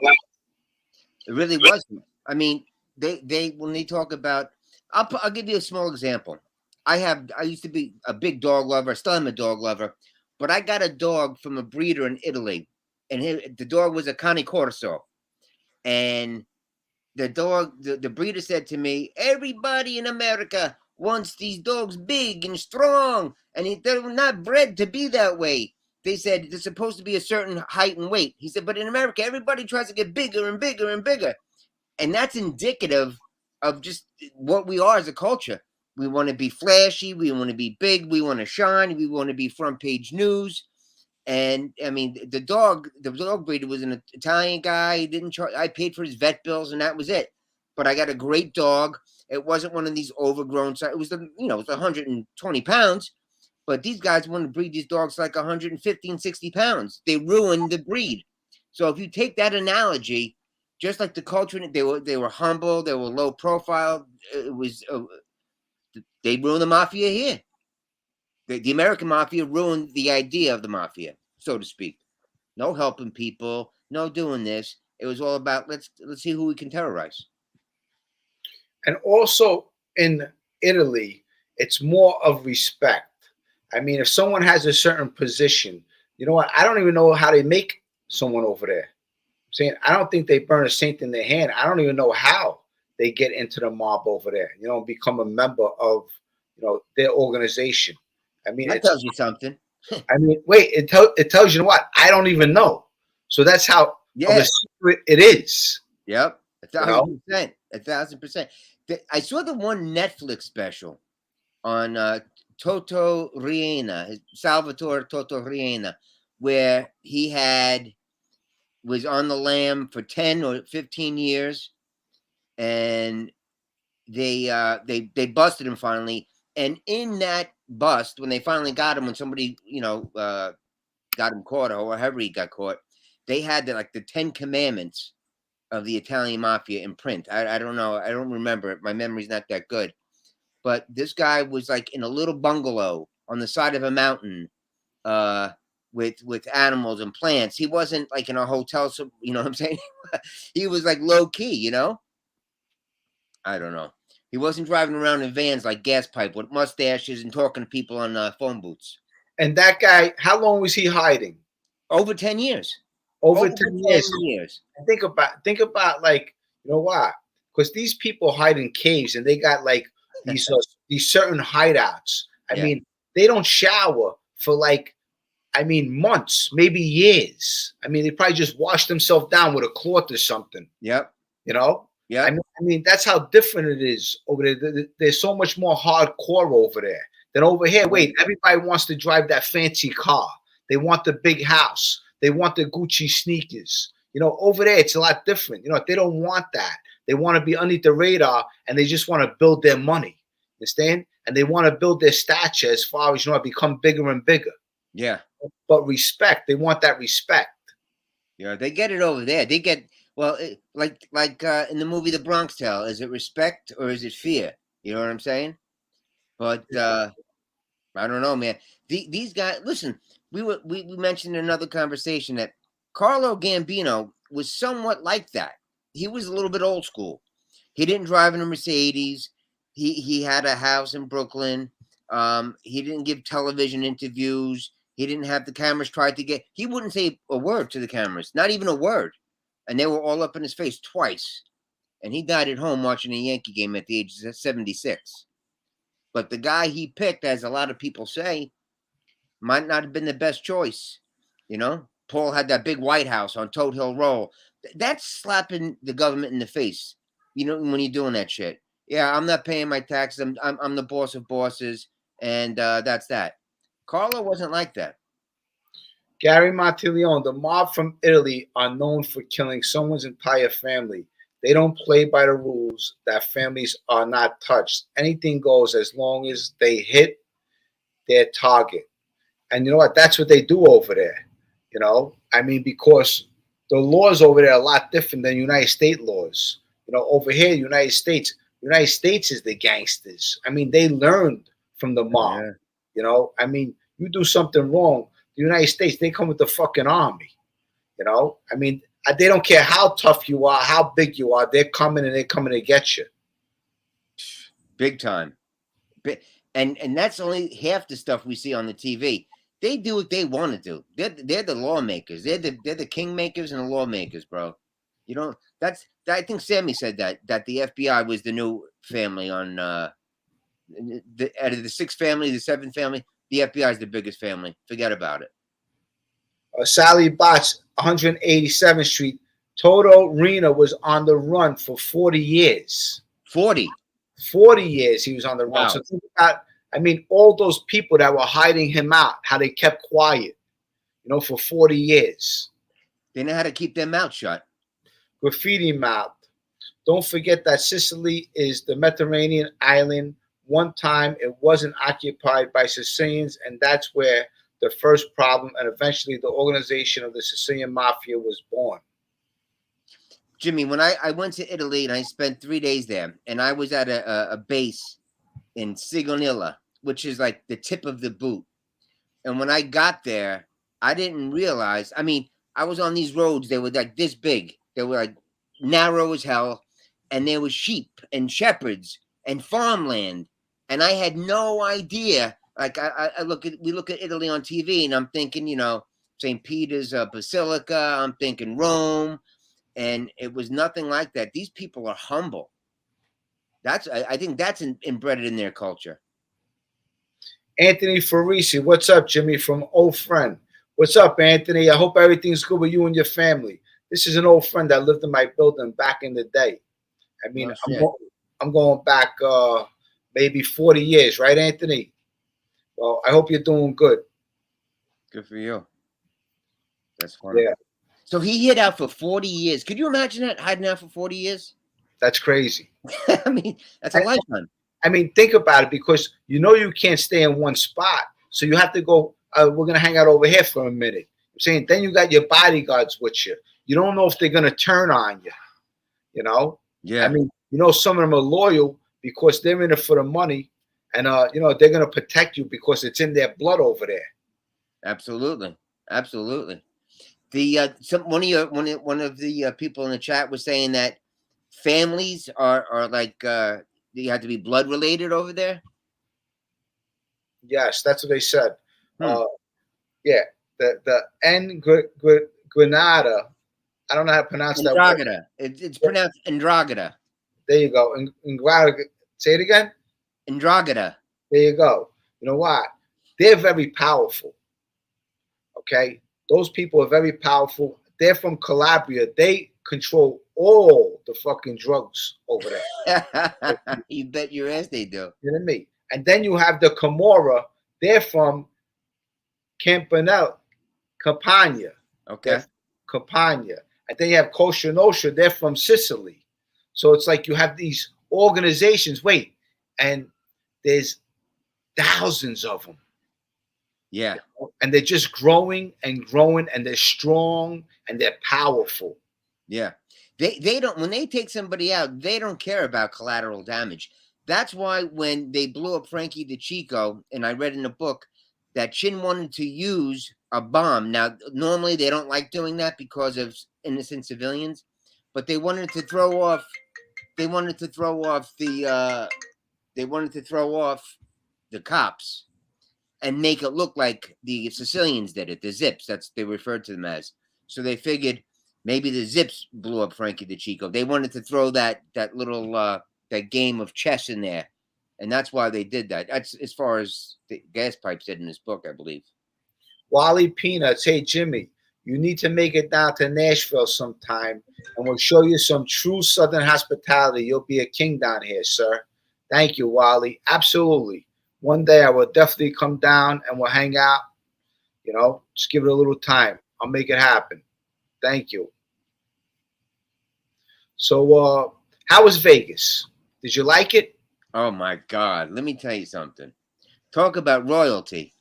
it really wasn't. I mean, they when they talk about, I'll give you a small example. I used to be a big dog lover. I still am a dog lover, but I got a dog from a breeder in Italy, and the dog was a Cane Corso, and the breeder said to me, everybody in America wants these dogs big and strong, and they're not bred to be that way. They said they're supposed to be a certain height and weight. He said, but in America, everybody tries to get bigger and bigger and bigger. And that's indicative of just what we are as a culture. We want to be flashy. We want to be big. We want to shine. We want to be front page news. And I mean, the dog breeder was an Italian guy. He didn't charge. I paid for his vet bills, and that was it. But I got a great dog. It wasn't one of these overgrown. It was it was 120 pounds. But these guys want to breed these dogs like 115, 60 pounds. They ruined the breed. So if you take that analogy, just like the culture, they were humble. They were low profile. It was they ruined the mafia here. The American mafia ruined the idea of the mafia, so to speak. No helping people, no doing this. It was all about let's see who we can terrorize. And also in Italy, it's more of respect. I mean, if someone has a certain position, you know what? I don't even know how they make someone over there. I'm saying I don't think they burn a saint in their hand. I don't even know how they get into the mob over there. You know, become a member of their organization. I mean, that tells you something. I mean, wait, it tells you what? I don't even know. So that's how of a secret it is. Yep, 1,000%. 1,000%. I saw the one Netflix special on Toto Riena, Salvatore Toto Riena, where he was on the lam for 10 or 15 years, and they busted him finally. And in that bust, when they finally got him, when somebody got him caught, or however he got caught, they had the 10 Commandments of the Italian Mafia in print. I don't know. I don't remember it. My memory's not that good. But this guy was like in a little bungalow on the side of a mountain with animals and plants. He wasn't like in a hotel, so you know what I'm saying? He was like low key, you know? I don't know. He wasn't driving around in vans like Gas Pipe with mustaches and talking to people on phone booths. And that guy, how long was he hiding? Over 10 years. Over 10 years. And think about like, you know why? Because these people hide in caves, and they got like these certain hideouts. I mean, they don't shower for months, maybe years. I mean, they probably just wash themselves down with a cloth or something. Yep. You know? Yeah. I mean, that's how different it is over there. There's so much more hardcore over there than over here. Wait, everybody wants to drive that fancy car. They want the big house. They want the Gucci sneakers. You know, over there, it's a lot different. You know, they don't want that. They want to be underneath the radar, and they just want to build their money. Understand? And they want to build their stature as far as, you know, become bigger and bigger. Yeah. But respect, they want that respect. Yeah, they get it over there. They get, well, like in the movie The Bronx Tale, is it respect or is it fear? You know what I'm saying? But I don't know, man. These guys, listen, we mentioned in another conversation that Carlo Gambino was somewhat like that. He was a little bit old school. He didn't drive in a Mercedes. He had a house in Brooklyn. He didn't give television interviews. He didn't have the cameras tried to get. He wouldn't say a word to the cameras, not even a word. And they were all up in his face twice. And he died at home watching a Yankee game at the age of 76. But the guy he picked, as a lot of people say, might not have been the best choice. You know, Paul had that big White House on Toad Hill Road. That's slapping the government in the face. You know, when you're doing that shit. Yeah, I'm not paying my taxes. I'm the boss of bosses, and that's that. Carlo wasn't like that. Gary Montileone, the mob from Italy are known for killing someone's entire family. They don't play by the rules. That families are not touched. Anything goes as long as they hit their target. And you know what? That's what they do over there. You know, I mean, because the laws over there are a lot different than United States laws. You know, over here, United States is the gangsters. I mean, they learned from the mob. Yeah. You know, I mean, you do something wrong, the United States, they come with the fucking army. You know, I mean, they don't care how tough you are, how big you are. They're coming to get you. Big time. And that's only half the stuff we see on the TV. They do what they want to do. They're the lawmakers. They're the kingmakers and the lawmakers, bro. You know, I think Sammy said that the FBI was the new family on out of the sixth family, the seventh family, the FBI is the biggest family. Forget about it. Sally Botts, 187th Street. Toto Rena was on the run for 40 years. 40 years he was on the run. Wow. So think about, I mean, all those people that were hiding him out, how they kept quiet, you know, for 40 years. They know how to keep their mouth shut. Graffiti mouth. Don't forget that Sicily is the Mediterranean island. One time it wasn't occupied by Sicilians, and that's where the first problem and eventually the organization of the Sicilian Mafia was born. Jimmy, when I went to Italy and I spent 3 days there, and I was at a base in Sigonilla, which is like the tip of the boot. And when I got there, I didn't realize, I mean, I was on these roads, they were like this big. They were like narrow as hell. And there was sheep and shepherds and farmland. And I had no idea. Like we look at Italy on TV and I'm thinking, you know, St. Peter's Basilica, I'm thinking Rome. And it was nothing like that. These people are humble. I think that's embedded in their culture. Anthony Farisi, what's up, Jimmy, from old friend. What's up, Anthony? I hope everything's good with you and your family. This is an old friend that lived in my building back in the day. I mean, I'm going back maybe 40 years, right, Anthony? Well, I hope you're doing good. Good for you. That's funny. Yeah. So he hid out for 40 years. Could you imagine that, hiding out for 40 years? That's crazy. I mean, that's a lifetime. I mean, think about it, because you know you can't stay in one spot. So you have to go, we're going to hang out over here for a minute. I'm saying, then you got your bodyguards with you. You don't know if they're going to turn on you, you know? Yeah. I mean, you know, some of them are loyal because they're in it for the money. And, you know, they're going to protect you because it's in their blood over there. Absolutely. The one of the people in the chat was saying that families are like you have to be blood related over there. Yes, that's what they said. Yeah, the Granada. I don't know how to pronounce that word. It's pronounced Ndrangheta. There you go. Say it again. Ndrangheta. There you go. You know what? They're very powerful. Okay, those people are very powerful. They're from Calabria. They control all the fucking drugs over there. You bet your ass they do. You know what I mean? And then you have the Camorra. They're from Campania. Okay. They're Campania. And then you have Cosa Nostra. They're from Sicily. So it's like you have these organizations. Wait, and there's thousands of them. Yeah. And they're just growing and growing, and they're strong and they're powerful. Yeah. They don't, when they take somebody out, they don't care about collateral damage. That's why when they blew up Frankie DeChico, and I read in a book that Chin wanted to use a bomb. Now, normally they don't like doing that because of innocent civilians, but they wanted to throw off the cops and make it look like the Sicilians did it, the Zips. That's they referred to them as. So they figured maybe the Zips blew up Frankie DeChico. They wanted to throw that little that game of chess in there, and that's why they did that. That's as far as the Gas Pipe said in his book, I believe. Wally Peanuts, hey Jimmy, you need to make it down to Nashville sometime, and we'll show you some true Southern hospitality. You'll be a king down here, sir. Thank you, Wally. Absolutely. One day I will definitely come down and we'll hang out. You know, just give it a little time. I'll make it happen. Thank you. So, how was Vegas? Did you like it? Oh my God. Let me tell you something. Talk about royalty.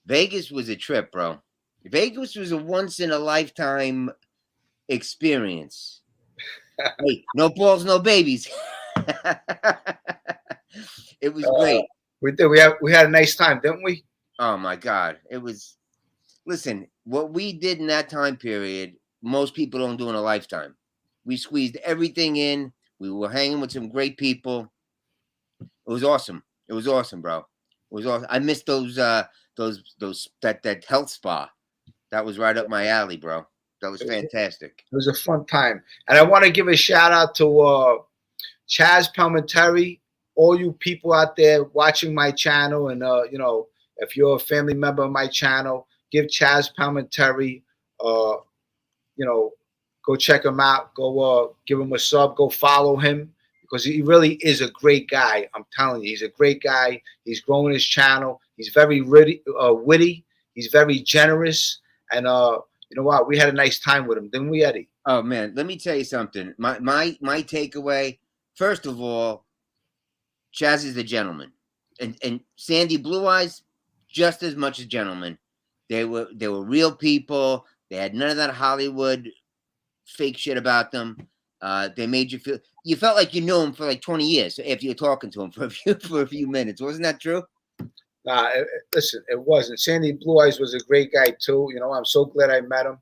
Vegas was a trip, bro. Vegas was a once in a lifetime experience. Hey, no balls, no babies. It was great. We did. We had a nice time, didn't we? Oh my God. It was, listen, what we did in that time period, most people don't do in a lifetime. We squeezed everything in. We were hanging with some great people. It was awesome. It was awesome, bro. It was awesome. I missed that health spa. That was right up my alley, bro. That was fantastic. It was a fun time. And I want to give a shout out to Chaz Palminteri, all you people out there watching my channel. And, you know, if you're a family member of my channel, give Chaz Palminteri, you know, go check him out. Go give him a sub. Go follow him because he really is a great guy. I'm telling you, he's a great guy. He's growing his channel. He's very witty. He's very generous. And you know what? We had a nice time with him, didn't we, Eddie? Oh man, let me tell you something. My takeaway, first of all, Chaz is a gentleman, and Sandy Blue Eyes, just as much as gentlemen. They were real people. They had none of that Hollywood fake shit about them. They made you felt like you knew him for like 20 years after you're talking to him for a few minutes. Wasn't that true? Nah, listen, it wasn't. Sandy Blue Eyes was a great guy too. You know, I'm so glad I met him.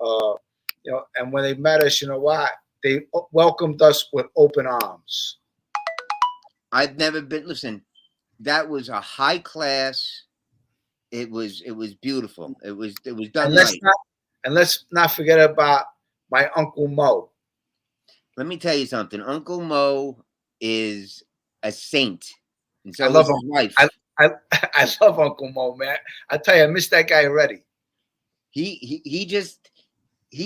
You know, and when they met us, you know what? They welcomed us with open arms. I've never been. Listen, that was a high class. It was beautiful. It was done right. And let's not forget about my Uncle Mo. Let me tell you something. Uncle Mo is a saint, and so I love his him. wife. I love Uncle Mo, man. I tell you, I miss that guy already. He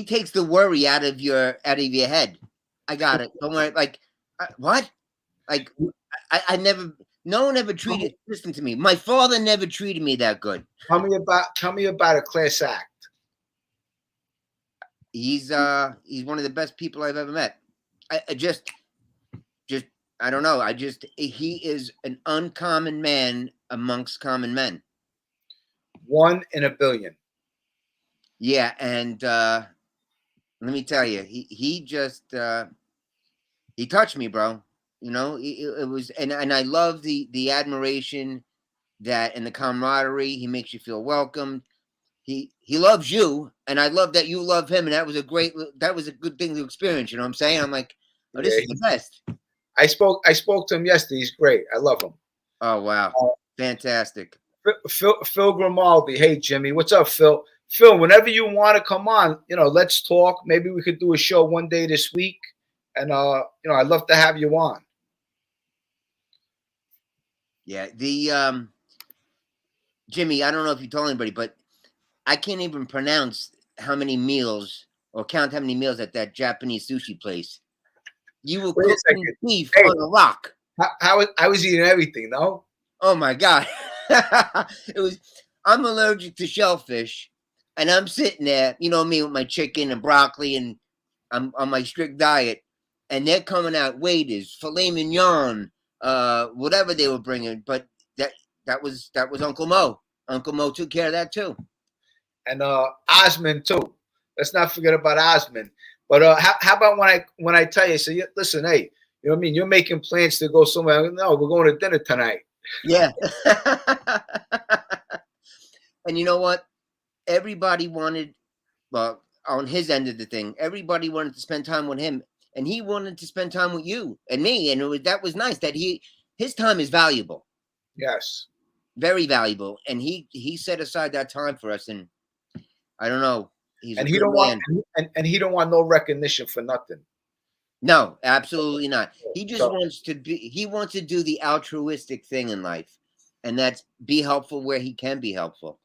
takes the worry out of your head. I got it. Don't worry. Like what? Like I never. No one ever treated. Listen to me. My father never treated me that good. Tell me about a class act. He's one of the best people I've ever met. I just I don't know. He is an uncommon man amongst common men. 1 in a billion. Yeah, and let me tell you, he just he touched me, bro. You know, it was, and I love the admiration that and the camaraderie. He makes you feel welcome. He loves you, and I love that you love him, and that was a good thing to experience. You know what I'm saying? I'm like, oh, this is the best. I spoke to him yesterday. He's great. I love him. Oh wow, fantastic. Phil Grimaldi. Hey Jimmy, what's up, Phil? Phil, whenever you want to come on, you know, let's talk. Maybe we could do a show one day this week, and you know, I'd love to have you on. Yeah, the Jimmy, I don't know if you told anybody, but I can't even pronounce how many meals or count how many meals at that Japanese sushi place. You were Wait a cooking second. beef Hey. on a rock. I was eating everything, no? Oh my God. It was, I'm allergic to shellfish, and I'm sitting there, you know me, with my chicken and broccoli, and I'm on my strict diet, and they're coming out waiters, filet mignon, whatever they were bringing. But that was Uncle Mo. Uncle Mo took care of that too. And Osmond too. Let's not forget about Osmond. But how about when I tell you, so listen, hey, you know what I mean? You're making plans to go somewhere. No, we're going to dinner tonight. Yeah. And you know what? Everybody wanted, well, on his end of the thing, everybody wanted to spend time with him, and he wanted to spend time with you and me, and that was nice. That his time is valuable, Yes. very valuable, and he set aside that time for us. And I don't know, he's And a he good don't man. want and he don't want no recognition for nothing. No, absolutely not. He just So, wants to be. He wants to do the altruistic thing in life, and that's be helpful where he can be helpful.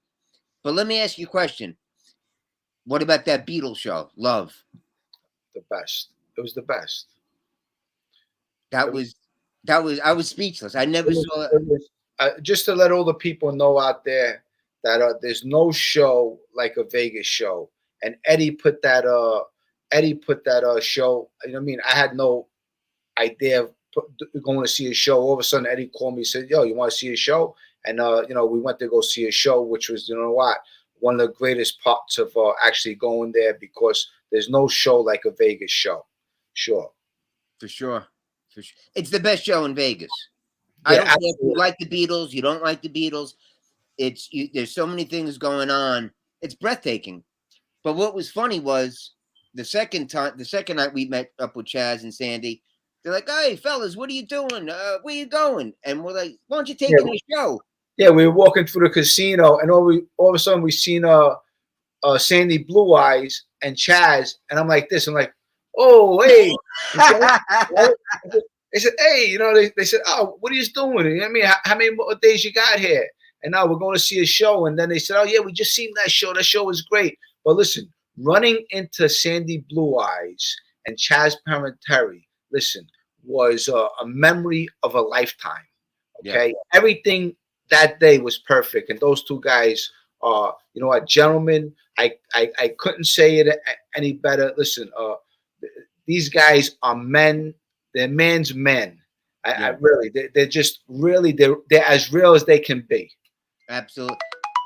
But let me ask you a question. What about that Beatles show, Love? the best. It was the best. That was I was speechless. I never saw it. Just to let all the people know out there that there's no show like a Vegas show. And Eddie put that show. You know what I mean? I had no idea of going to see a show. All of a sudden, Eddie called me and said, "Yo, you want to see a show?" And you know, we went to go see a show, which was, you know what, one of the greatest parts of actually going there, because there's no show like a Vegas show. Sure. For sure. For sure. It's the best show in Vegas. Yeah, I don't care if you absolutely. like the Beatles, you don't like the Beatles. There's so many things going on. It's breathtaking. But what was funny was the second night we met up with Chaz and Sandy, they're like, "Hey, fellas, what are you doing? Where you going?" And we're like, "Why don't you take in a show?" Yeah, we were walking through the casino, and all of a sudden we seen Sandy Blue Eyes and Chaz, and I'm like this. I'm like, "Oh, hey." They said, "Hey," you know, they said, "Oh, what are you doing? You know what I mean, how many more days you got here?" And now we're going to see a show. And then they said, "Oh, yeah, we just seen that show. That show was great." But listen, running into Sandy Blue Eyes and Chaz Palminteri, listen, was a memory of a lifetime. Okay, Yeah. everything that day was perfect, and those two guys are, you know what, gentlemen. I couldn't say it any better. Listen, these guys are men. They're men's men. I really, they're just really, they're as real as they can be. Absolutely.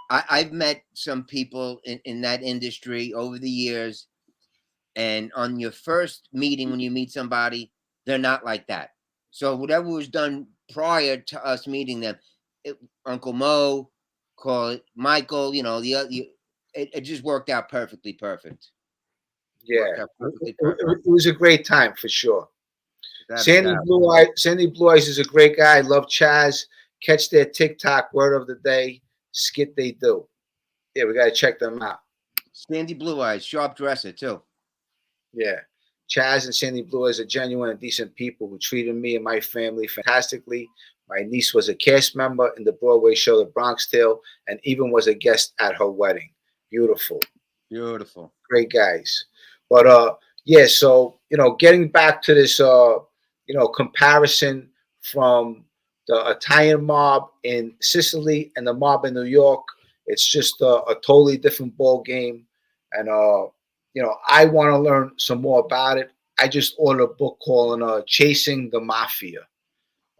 I've met some people in that industry over the years, and on your first meeting, when you meet somebody, they're not like that. So whatever was done prior to us meeting them, Uncle Mo, call it Michael, you know, it just worked out perfectly perfect. Yeah, Worked out perfectly perfect. it was a great time for sure. Without a Sandy doubt. Blue Eyes is a great guy. I love Chaz. Catch their TikTok word of the day skit they do. Yeah, we gotta check them out. Sandy Blue Eyes, sharp dresser too. Yeah. Chaz and Sandy Blue Eyes are genuine and decent people who treated me and my family fantastically. My niece was a cast member in the Broadway show The Bronx Tale, and even was a guest at her wedding. Beautiful. Beautiful. Great guys. But yeah, so you know, getting back to this you know, comparison from the Italian mob in Sicily and the mob in New York, it's just a totally different ball game. And you know, I want to learn some more about it. I just ordered a book called Chasing the Mafia.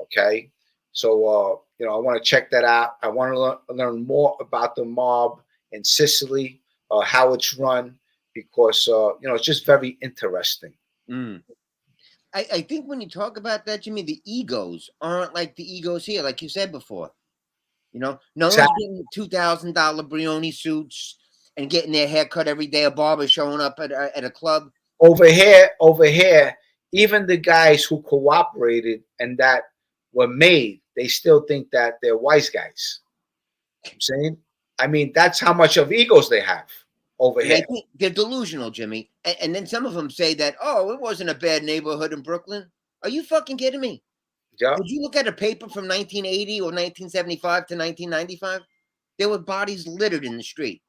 Okay. So you know, I want to check that out. I want to learn more about the mob in Sicily, how it's run, because you know, it's just very interesting. Mm. I think when you talk about that, Jimmy, the egos aren't like the egos here, like you said before. You know, no one's getting $2,000 Brioni suits and getting their hair cut every day. A barber showing up at a club. Over here, even the guys who cooperated and that were made, they still think that they're wise guys. I'm saying, I mean, that's how much of egos they have over And I here. think they're delusional, Jimmy. And then some of them say that, oh, it wasn't a bad neighborhood in Brooklyn. Are you fucking kidding me? Yeah. Did you look at a paper from 1980 or 1975 to 1995? There were bodies littered in the street.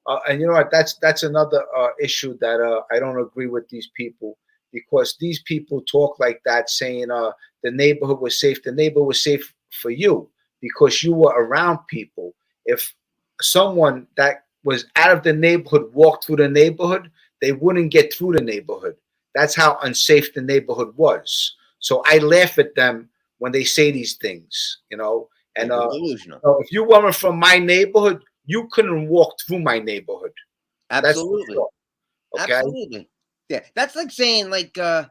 And you know what? That's another issue that I don't agree with these people, because these people talk like that, saying the neighborhood was safe. The neighborhood was safe for you because you were around people. If someone that was out of the neighborhood walked through the neighborhood, they wouldn't get through the neighborhood. That's how unsafe the neighborhood was. So I laugh at them when they say these things, you know. And Delusional. if you weren't from my neighborhood, you couldn't walk through my neighborhood. That's for Absolutely. sure. Okay. Absolutely. Yeah. That's like saying, like, I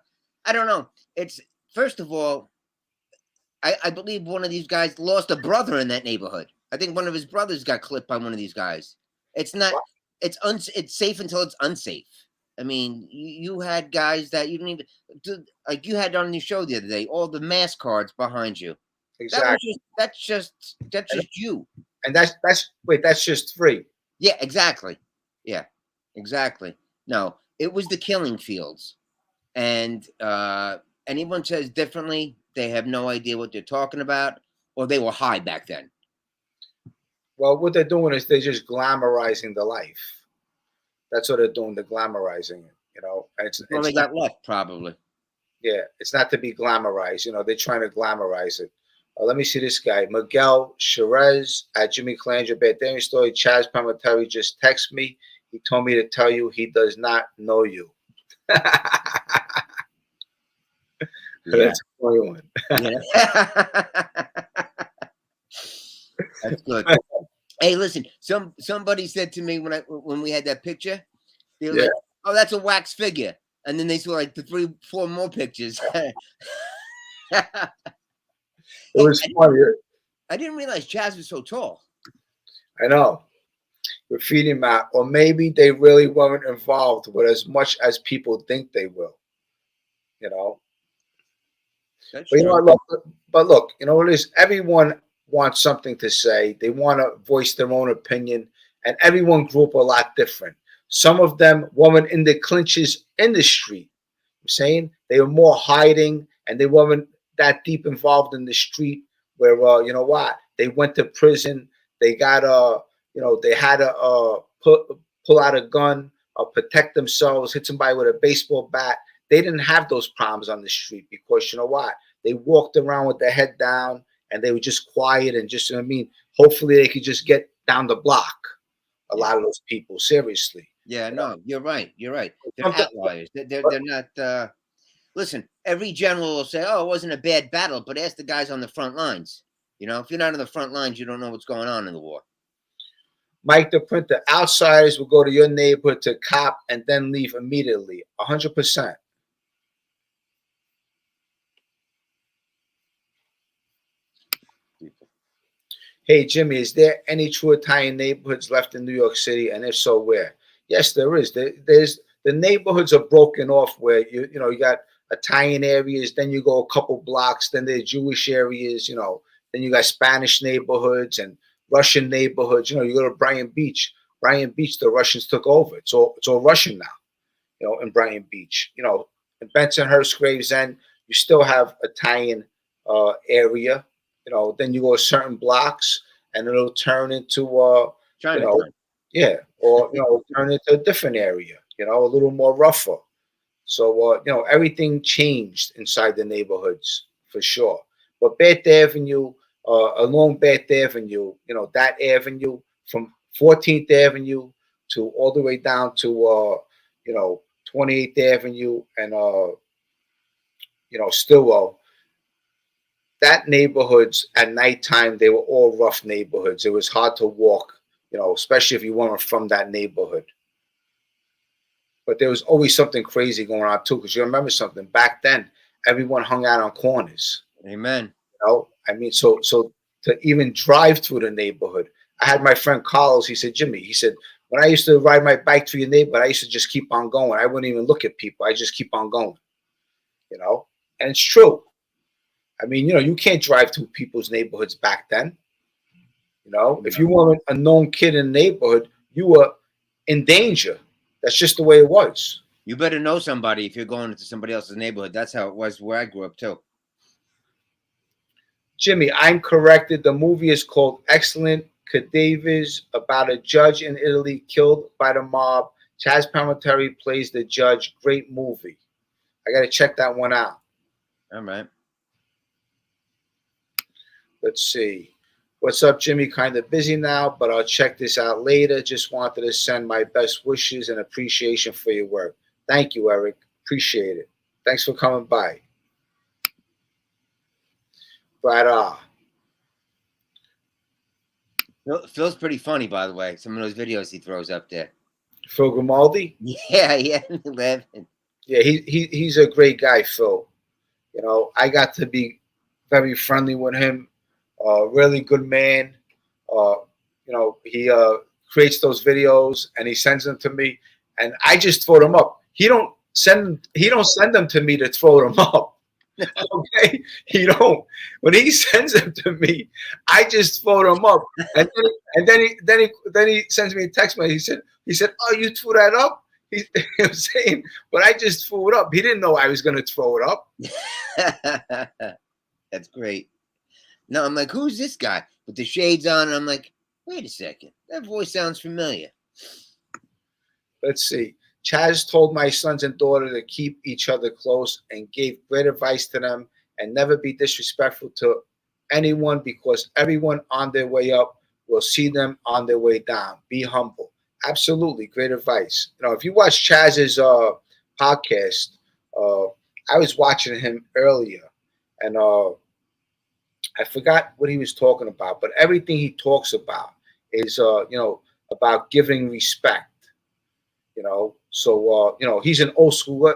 don't know. It's, first of all, I believe one of these guys lost a brother in that neighborhood. I think one of his brothers got clipped by one of these guys. It's not, it's safe until it's unsafe. I mean, you had guys that you didn't even, like you had on the show the other day, all the mask cards behind you. Exactly. That's just you. And that's just three. Yeah, exactly. Yeah, exactly. No, it was the killing fields. And anyone says differently, they have no idea what they're talking about, or they were high back then. Well, what they're doing is they're just glamorizing the life. That's what they're doing. They're glamorizing it, you know. And Well, they got left, probably. yeah, it's not to be glamorized. You know, they're trying to glamorize it. Let me see this guy, Miguel Cherez at Jimmy Calanger Bad Story. Chaz Palminteri just texted me. He told me to tell you he does not know you. That's a funny one. Yeah. That's good. Hey, listen. Somebody said to me when we had that picture, they were like, "Oh, that's a wax figure," and then they saw like the 3-4 more pictures. It was funny. I didn't realize Chaz was so tall. I know. Graffiti map, or maybe they really weren't involved with as much as people think they will. You know. That's But you know true. what? Look, you know what it is? Everyone wants something to say. They want to voice their own opinion, and everyone grew up a lot different. Some of them weren't in the clinches in the street. I'm saying they were more hiding, and they weren't that deep involved in the street. Where you know what? They went to prison. They got you know, they had to pull out a gun or protect themselves, hit somebody with a baseball bat. They didn't have those problems on the street because you know what? They walked around with their head down and they were just quiet and just, you know what I mean, hopefully they could just get down the block. A lot of those people, seriously. Yeah, no, you're right. You're right. They're Something- outliers. They're not. Listen, every general will say, "Oh, it wasn't a bad battle," but ask the guys on the front lines. You know, if you're not on the front lines, you don't know what's going on in the war. Mike the Printer, outsiders will go to your neighborhood to cop and then leave immediately. 100%. Hey, Jimmy, is there any true Italian neighborhoods left in New York City? And if so, where? Yes, there is. There's the neighborhoods are broken off where you know you got Italian areas, then you go a couple blocks, then there's Jewish areas, you know, then you got Spanish neighborhoods and Russian neighborhoods. You know, you go to Brighton Beach. Brighton Beach, the Russians took over. It's all Russian now, you know, in Brighton Beach. You know, in Bensonhurst, Gravesend, you still have Italian area. You know, then you go certain blocks, and it'll turn into you know, yeah, or you know, turn into a different area. You know, a little more rougher. So you know, everything changed inside the neighborhoods for sure. But Bath Avenue, along Bath Avenue, you know, that avenue from 14th Avenue to all the way down to you know, 28th Avenue and you know, Stillwell. That neighborhoods at nighttime, they were all rough neighborhoods. It was hard to walk, you know, especially if you weren't from that neighborhood. But there was always something crazy going on too, because you remember something back then. Everyone hung out on corners. Amen. You know, I mean, so to even drive through the neighborhood, I had my friend Carlos. He said, Jimmy, he said, when I used to ride my bike through your neighborhood, I used to just keep on going. I wouldn't even look at people. I just keep on going. You know, and it's true. I mean, you know, you can't drive through people's neighborhoods back then. You know, if you weren't a known kid in the neighborhood, you were in danger. That's just the way it was. You better know somebody if you're going into somebody else's neighborhood. That's how it was where I grew up too. Jimmy, I'm corrected. The movie is called Excellent cadavers about a judge in Italy killed by the mob. Chaz Palminteri plays the judge. Great movie. I got to check that one out. All right. Let's see. What's up, Jimmy? Kind of busy now, but I'll check this out later. Just wanted to send my best wishes and appreciation for your work. Thank you, Eric. Appreciate it. Thanks for coming by. But Phil's pretty funny, by the way. Some of those videos he throws up there. Phil Grimaldi? Yeah. Yeah, he's a great guy, Phil. You know, I got to be very friendly with him. Really good man. You know, he creates those videos and he sends them to me, and I just throw them up. He don't send them to me to throw them up. Okay, he don't. When he sends them to me, I just throw them up, and then he sends me a text message. He said, "Oh, you threw that up." He was saying, but I just threw it up. He didn't know I was going to throw it up. That's great. No, I'm like, who's this guy with the shades on? And I'm like, wait a second, that voice sounds familiar. Let's see. Chaz told my sons and daughter to keep each other close and gave great advice to them and never be disrespectful to anyone because everyone on their way up will see them on their way down. Be humble. Absolutely. Great advice. You know, if you watch Chaz's podcast, I was watching him earlier and I forgot what he was talking about, but everything he talks about is, you know, about giving respect, you know. So, you know, he's an old school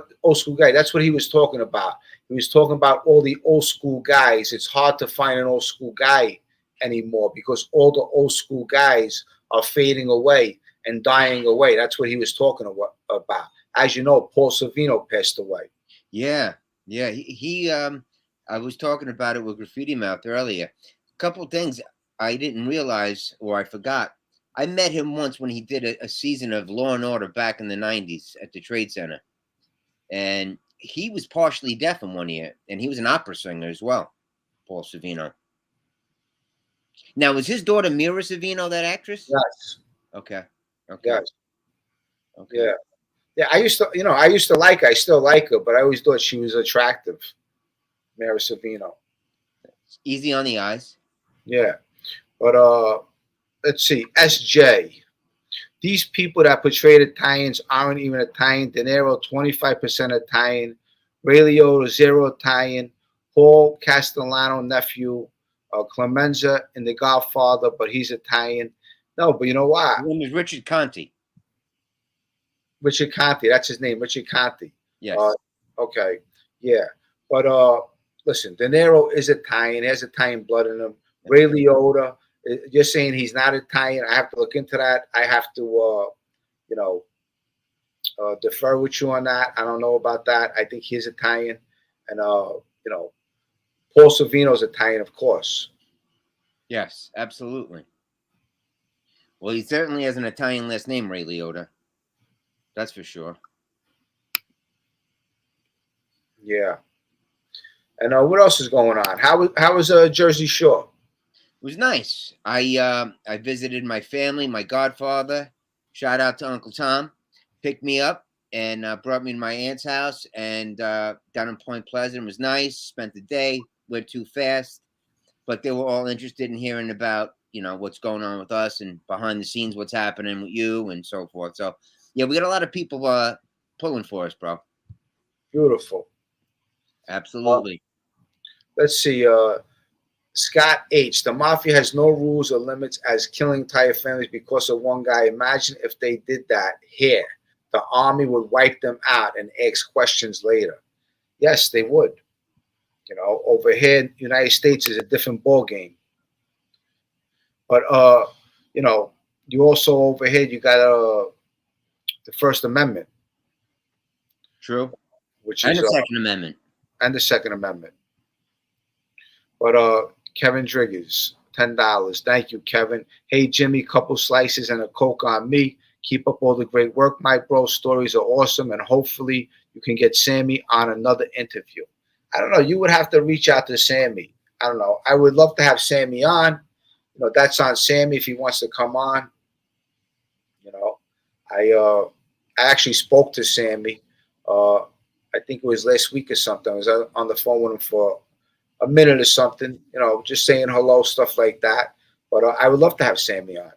guy. That's what he was talking about. He was talking about all the old school guys. It's hard to find an old school guy anymore because all the old school guys are fading away and dying away. That's what he was talking about. As you know, Paul Sorvino passed away. Yeah. He I was talking about it with Graffiti Mouth earlier. A couple of things I didn't realize or I forgot. I met him once when he did a season of Law and Order back in the 90s at the Trade Center. And he was partially deaf in one ear, and he was an opera singer as well, Paul Sorvino. Now, was his daughter Mira Sorvino that actress? Yes. Okay. Yes. Okay. Yeah. I used to like her. I still like her, but I always thought she was attractive. Mira Sorvino. Easy on the eyes. Yeah. But let's see. SJ. These people that portrayed Italians aren't even Italian. De Niro, 25% Italian. Ray Liotta, 0 Italian. Paul Castellano, nephew. Clemenza in The Godfather, but he's Italian. No, but you know what? His name is Richard Conti. Richard Conti, that's his name, Richard Conti. Yes. Okay. Yeah. But listen, De Niro is Italian, has Italian blood in him. Ray Liotta, you're saying he's not Italian. I have to look into that. I have to, you know, defer with you on that. I don't know about that. I think he's Italian. And, you know, Paul Sorvino's Italian, of course. Yes, absolutely. Well, he certainly has an Italian last name, Ray Liotta. That's for sure. Yeah. And what else is going on? How was Jersey Shore? It was nice. I visited my family, my godfather. Shout out to Uncle Tom. Picked me up and brought me to my aunt's house and down in Point Pleasant. It was nice. Spent the day. Went too fast. But they were all interested in hearing about, you know, what's going on with us and behind the scenes, what's happening with you and so forth. So, yeah, we got a lot of people pulling for us, bro. Beautiful. Absolutely. Let's see. Scott H. The mafia has no rules or limits as killing entire families because of one guy. Imagine if they did that here. The army would wipe them out and ask questions later. Yes, they would. You know, over here, United States is a different ball game. But you know, you also over here you got the First Amendment. True. Which and is the Second Amendment. And the Second Amendment. But Kevin Driggers, $10. Thank you, Kevin. Hey Jimmy, couple slices and a Coke on me. Keep up all the great work, my bro. Stories are awesome, and hopefully you can get Sammy on another interview. I don't know. You would have to reach out to Sammy. I don't know. I would love to have Sammy on. You that's on Sammy if he wants to come on. You know, I actually spoke to Sammy. I think it was last week or something. I was on the phone with him for a minute or something. Just saying hello, stuff like that. But I would love to have Sammy on.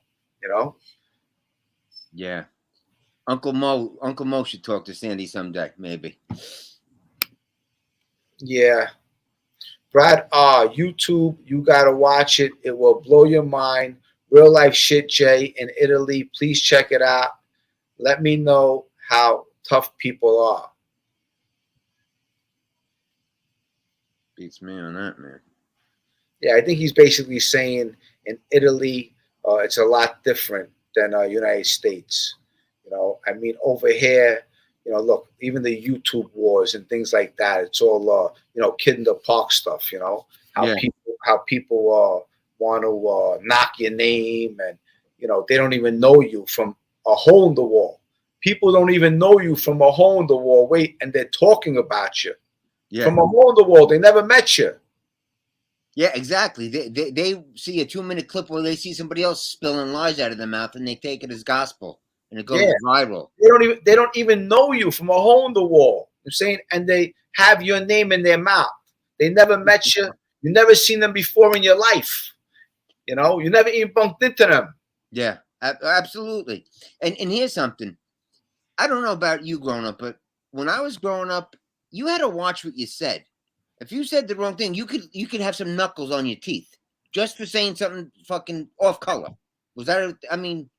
Yeah. Uncle Mo should talk to Sandy someday, maybe. Yeah. Brad, YouTube, you gotta watch it. It will blow your mind. Real life shit, Jay, in Italy. Please check it out. Let me know how tough people are. Beats me on that, man. Yeah, I think he's basically saying in Italy, it's a lot different than United States. I mean, over here, look, even the YouTube wars and things like that, it's all, kid in the park stuff, how Yeah. people want to knock your name and, they don't even know you from a hole in the wall. People don't even know you from a hole in the wall. Wait, and they're talking about you. Yeah. From a hole in the wall. They never met you. Yeah, exactly. They see a 2-minute clip where they see somebody else spilling lies out of their mouth and they take it as gospel and it goes viral. They don't even know you from a hole in the wall. I'm saying, and they have your name in their mouth. They never met you. You never seen them before in your life. You never even bumped into them. Yeah, absolutely. And here's something. I don't know about you growing up, but when I was growing up, you had to watch what you said. If you said the wrong thing, you could have some knuckles on your teeth just for saying something fucking off color. Was that? I mean,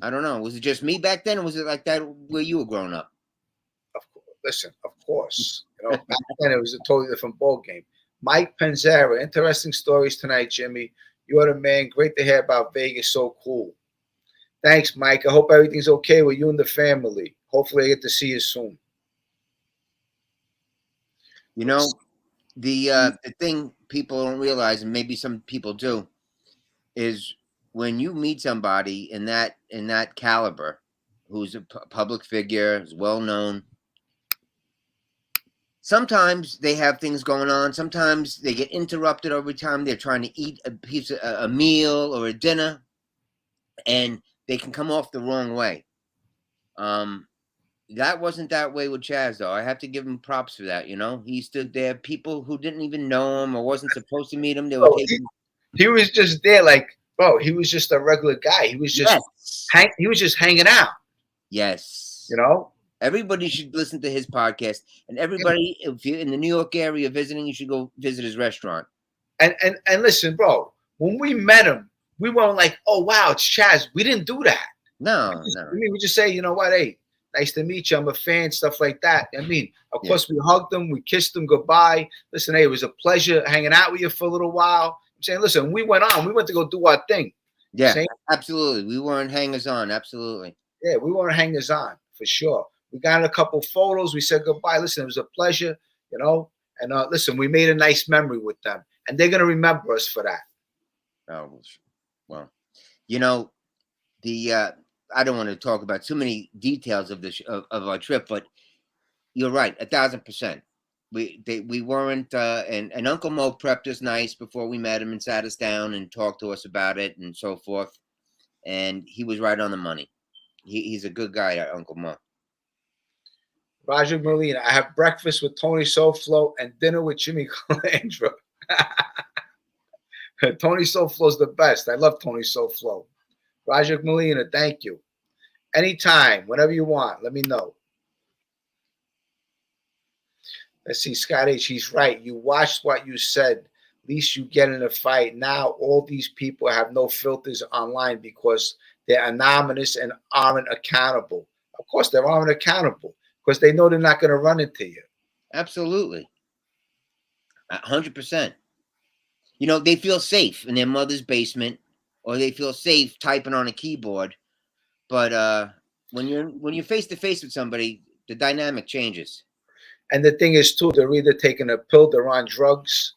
I don't know. Was it just me back then, or was it like that where you were growing up? Listen, of course. Back then it was a totally different ball game. Mike Panzera, interesting stories tonight, Jimmy. You are the man. Great to hear about Vegas. So cool. Thanks, Mike. I hope everything's okay with you and the family. Hopefully I get to see you soon. The thing people don't realize, and maybe some people do, is when you meet somebody in that caliber, who's a public figure, is well known. Sometimes they have things going on. Sometimes they get interrupted every time they're trying to eat a meal or a dinner, and they can come off the wrong way. That wasn't that way with Chaz, though. I have to give him props for that. He stood there. People who didn't even know him or wasn't supposed to meet him, they were taking. He was just there, like, bro. He was just a regular guy. He was just he was just hanging out. Yes. Everybody should listen to his podcast, and everybody, if you're in the New York area visiting, you should go visit his restaurant. And listen, bro. When we met him, we weren't like, oh wow, it's Chaz. We didn't do that. No. We just say, you know what, hey, nice to meet you. I'm a fan, stuff like that. I mean, of course, we hugged him, we kissed him goodbye. Listen, hey, it was a pleasure hanging out with you for a little while. I'm saying, listen, we went to go do our thing. Yeah, absolutely. We weren't hangers on. Absolutely. Yeah, we weren't hangers on for sure. We got a couple photos. We said goodbye. Listen, it was a pleasure, and listen, we made a nice memory with them, and they're going to remember us for that. Oh, well, I don't want to talk about too many details of of our trip, but you're right, 1,000%. We weren't, and Uncle Mo prepped us nice before we met him and sat us down and talked to us about it and so forth, and he was right on the money. He's a good guy, Uncle Mo. Roger Molina, I have breakfast with Tony Soflo and dinner with Jimmy Calandra. Tony Soflo's the best. I love Tony Soflo. Roger Molina, thank you. Anytime, whenever you want, let me know. Let's see, Scott H. He's right. You watched what you said. At least you get in a fight. Now all these people have no filters online because they're anonymous and aren't accountable. Of course, they aren't accountable because they know they're not going to run into you. Absolutely. 100%. They feel safe in their mother's basement, or they feel safe typing on a keyboard. But when you're face to face with somebody, the dynamic changes. And the thing is, too, they're either taking a pill, they're on drugs.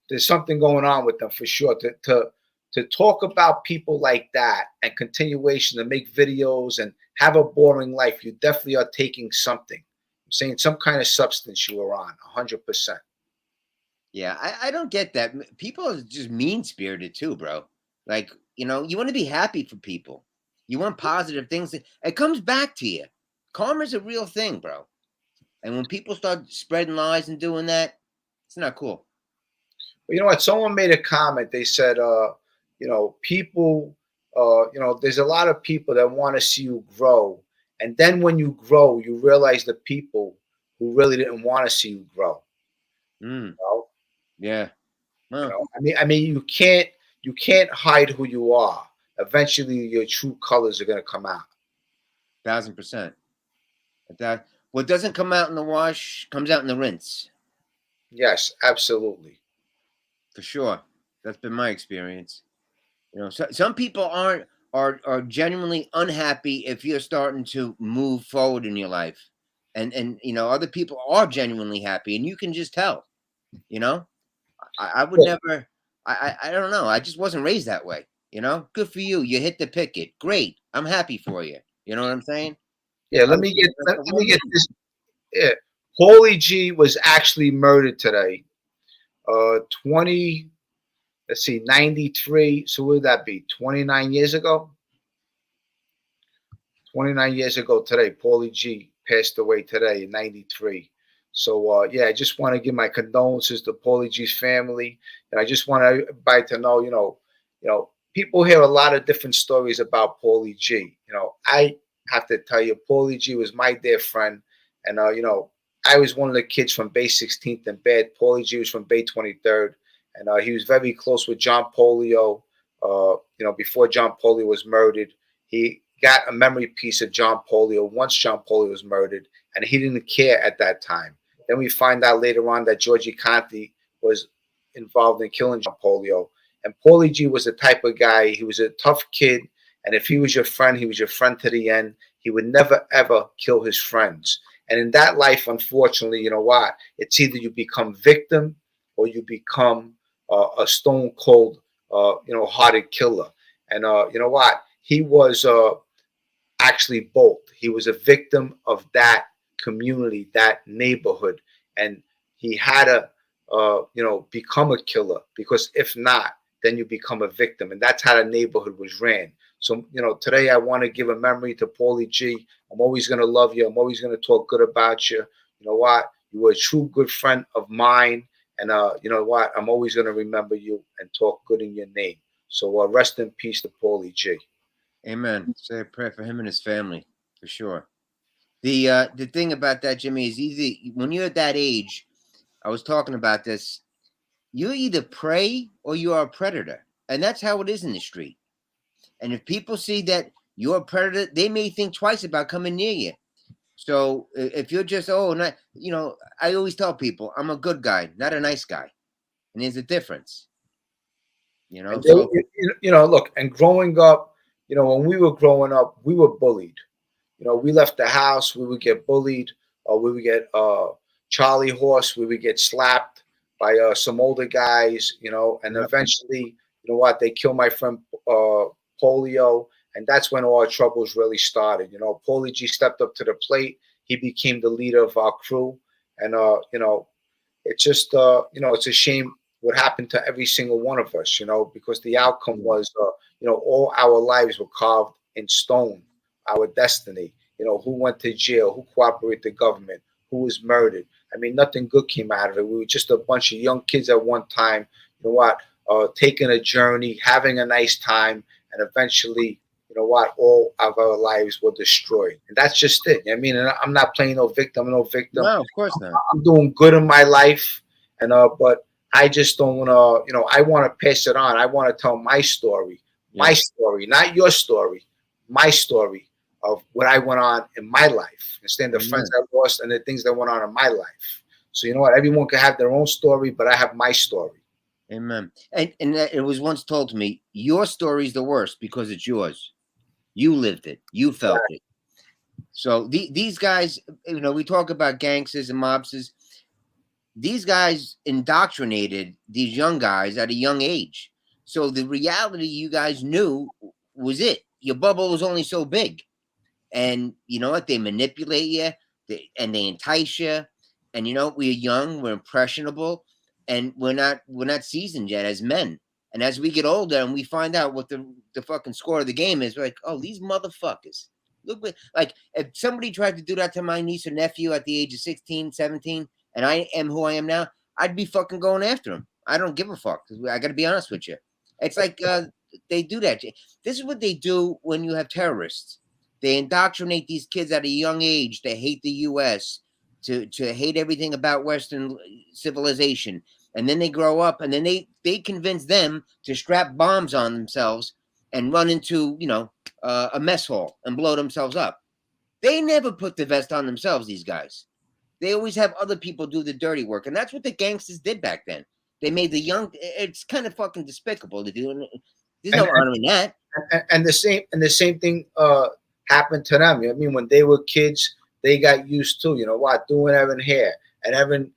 There's something going on with them for sure. To talk about people like that and continuation to make videos and have a boring life, you definitely are taking something. I'm saying some kind of substance you are on, 100%. Yeah, I don't get that. People are just mean spirited too, bro. Like, you know, you want to be happy for people. You want positive things. It comes back to you. Karma's a real thing, bro. And when people start spreading lies and doing that, it's not cool. But you know what? Someone made a comment. They said, you know, people, you know, there's a lot of people that want to see you grow, and then when you grow, you realize the people who really didn't want to see you grow. Mm, know? yeah. You Well, know, I mean, you can't hide who you are. Eventually, your true colors are gonna come out. 1000%. That what doesn't come out in the wash comes out in the rinse, Yes, absolutely. for sure. That's been my experience. You know, so, some people are genuinely unhappy if you're starting to move forward in your life, and you know other people are genuinely happy, and you can just tell. You know, I would Yeah, never. I don't know. I just wasn't raised that way. You know, good for you. You hit the picket. Great. I'm happy for you. You know what I'm saying? yeah. I Let was me raised get like let, the let me wrong get way. this. Yeah, Paulie G was actually murdered today. 20. Let's see, 93. So what would that be? 29 years ago. 29 years ago today, Paulie G passed away today in 93. So, yeah, I just want to give my condolences to Paulie G's family. And I just want everybody to know, people hear a lot of different stories about Paulie G. I have to tell you, Paulie G was my dear friend. And, I was one of the kids from Bay 16th and Bed. Paulie G was from Bay 23rd. And he was very close with John Polio, before John Polio was murdered. He got a memory piece of John Polio once John Polio was murdered, and he didn't care at that time. Then we find out later on that Georgie Conti was involved in killing John Polio. And Paulie G was the type of guy, he was a tough kid, and if he was your friend, he was your friend to the end. He would never, ever kill his friends. And in that life, unfortunately, you know what? It's either you become victim or you become a stone cold, hearted killer. And you know what? He was actually both. He was a victim of that community, that neighborhood, and he had to, become a killer because if not, then you become a victim, and that's how the neighborhood was ran. So, today I want to give a memory to Paulie G. I'm always going to love you. I'm always going to talk good about you. You know what? You were a true good friend of mine, and you know what? I'm always going to remember you and talk good in your name. So, rest in peace to Paulie G. Amen. Say a prayer for him and his family, for sure. The thing about that, Jimmy, is easy when you're at that age. I was talking about this. You either prey or you are a predator, and that's how it is in the street. And if people see that you're a predator, they may think twice about coming near you. So if you're just not, I always tell people I'm a good guy, not a nice guy, and there's a difference. And So look, and growing up, when we were growing up, we were bullied. We left the house, we would get bullied, or we would get Charlie horse, we would get slapped by some older guys, and yep. eventually, you know what, they killed my friend Polio, and that's when all our troubles really started. Paulie G stepped up to the plate. He became the leader of our crew, and it's just it's a shame what happened to every single one of us, because the outcome was all our lives were carved in stone, our destiny, who went to jail, who cooperated with the government, who was murdered. I mean, nothing good came out of it. We were just a bunch of young kids at one time, taking a journey, having a nice time, and eventually, all of our lives were destroyed. And that's just it. I mean, and I'm not playing no victim, no victim. No, of course not. I'm doing good in my life, and but I just don't want to. I want to pass it on. I want to tell Yeah. my story, not your story, my story of what I went on in my life, instead of the friends Amen. I lost and the things that went on in my life. So you know what? Everyone can have their own story, but I have my story. Amen. And it was once told to me, your story's the worst because it's yours. You lived it. You felt it. So these guys, we talk about gangsters and mobsters. These guys indoctrinated these young guys at a young age. So the reality you guys knew was it. Your bubble was only so big. And you know what? They manipulate you and they entice you. And we're young, we're impressionable. and we're not seasoned yet as men. And as we get older and we find out what the fucking score of the game is, we're like, oh, these motherfuckers. Look what, like, if somebody tried to do that to my niece or nephew at the age of 16, 17, and I am who I am now, I'd be fucking going after them. I don't give a fuck. I got to be honest with you. It's like they do that. This is what they do when you have terrorists. They indoctrinate these kids at a young age to hate the U.S., to hate everything about Western civilization. And then they grow up, and then they convince them to strap bombs on themselves and run into, a mess hall and blow themselves up. They never put the vest on themselves, these guys. They always have other people do the dirty work. And that's what the gangsters did back then. They made the young, it's kind of fucking despicable to do. There's no honor in that. And the same thing happened to them. You know what I mean? When they were kids, they got used to, doing Evan hair. And Evan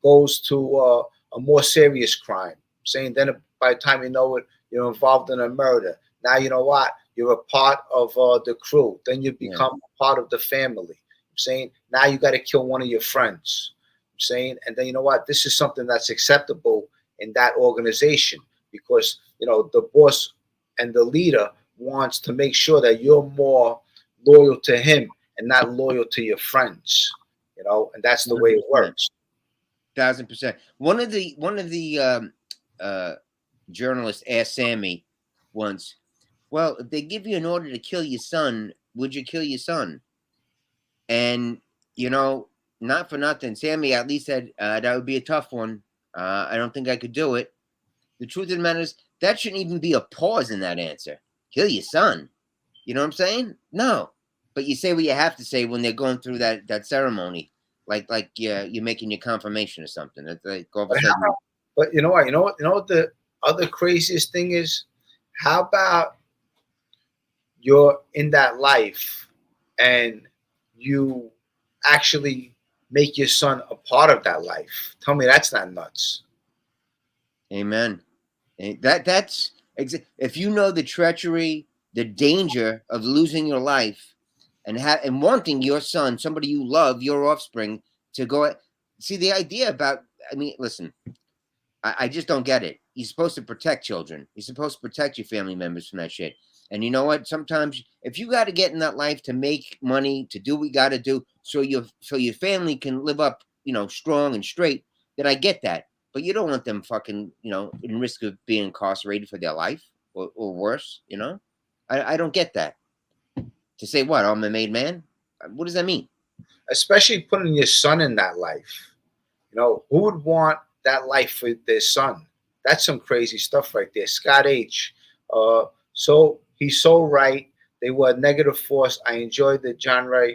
goes to a more serious crime. Saying then by the time you know it, you're involved in a murder. Now you know what? You're a part of the crew. Then you become a part of the family. I'm saying now you got to kill one of your friends. I'm saying, and then you know what? This is something that's acceptable in that organization because the boss and the leader wants to make sure that you're more loyal to him and not loyal to your friends. And that's the way it works. 1,000%. One of the journalists asked Sammy once, well, if they give you an order to kill your son, would you kill your son? And, not for nothing, Sammy at least said, that would be a tough one. I don't think I could do it. The truth of the matter is, that shouldn't even be a pause in that answer. Kill your son. You know what I'm saying? No. But you say what you have to say when they're going through that ceremony. Like you're making your confirmation or something. It's like all of a sudden. But you know what? You know what the other craziest thing is? How about you're in that life and you actually make your son a part of that life? Tell me that's not nuts. Amen. And that's if you know the treachery, the danger of losing your life, and wanting your son, somebody you love, your offspring, to go. See, the idea about, listen, I just don't get it. You're supposed to protect children. You're supposed to protect your family members from that shit. And you know what? Sometimes if you got to get in that life to make money, to do what you got to do, so your family can live up, strong and straight, then I get that. But you don't want them fucking, in risk of being incarcerated for their life or worse, I don't get that. To say what? I'm a made man? What does that mean? Especially putting your son in that life. Who would want that life for their son? That's some crazy stuff right there. Scott H. So he's so right. They were a negative force. I enjoyed the genre.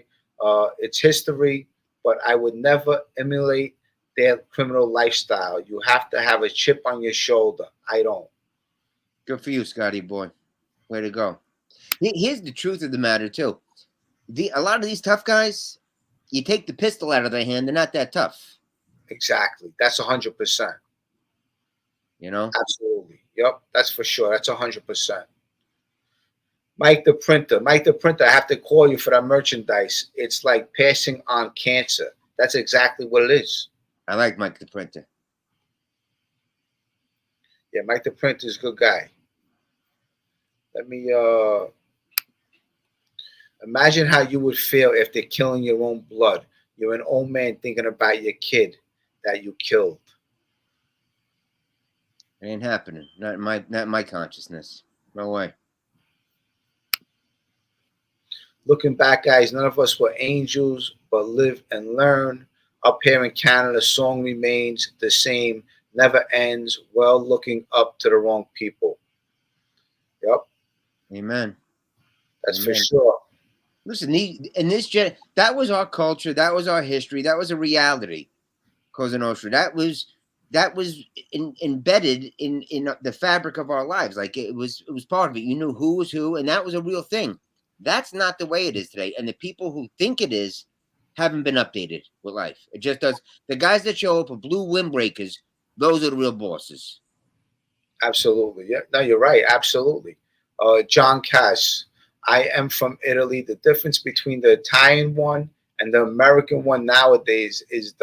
It's history, but I would never emulate their criminal lifestyle. You have to have a chip on your shoulder. I don't. Good for you, Scotty boy. Way to go. Here's the truth of the matter, too. A lot of these tough guys, you take the pistol out of their hand, they're not that tough. Exactly. That's 100%. Absolutely. Yep. That's for sure. That's 100%. Mike the Printer. I have to call you for that merchandise. It's like passing on cancer. That's exactly what it is. I like Mike the Printer. Yeah, Mike the Printer is a good guy. Let me imagine how you would feel if they're killing your own blood. You're an old man thinking about your kid that you killed. It ain't happening. Not in my consciousness. No way. Looking back, guys, none of us were angels, but live and learn. Up here in Canada, song remains the same, never ends. Well, looking up to the wrong people. Yep. Amen. That's Amen. For sure. Listen, that was our culture. That was our history. That was a reality. Cosa Nostra. That was embedded in the fabric of our lives. Like it was part of it. You knew who was who, and that was a real thing. That's not the way it is today. And the people who think it is haven't been updated with life. It just does. The guys that show up with blue windbreakers, those are the real bosses. Absolutely. Yeah. No, you're right. Absolutely. John Cass. I am from Italy. The difference between the Italian one and the American one nowadays is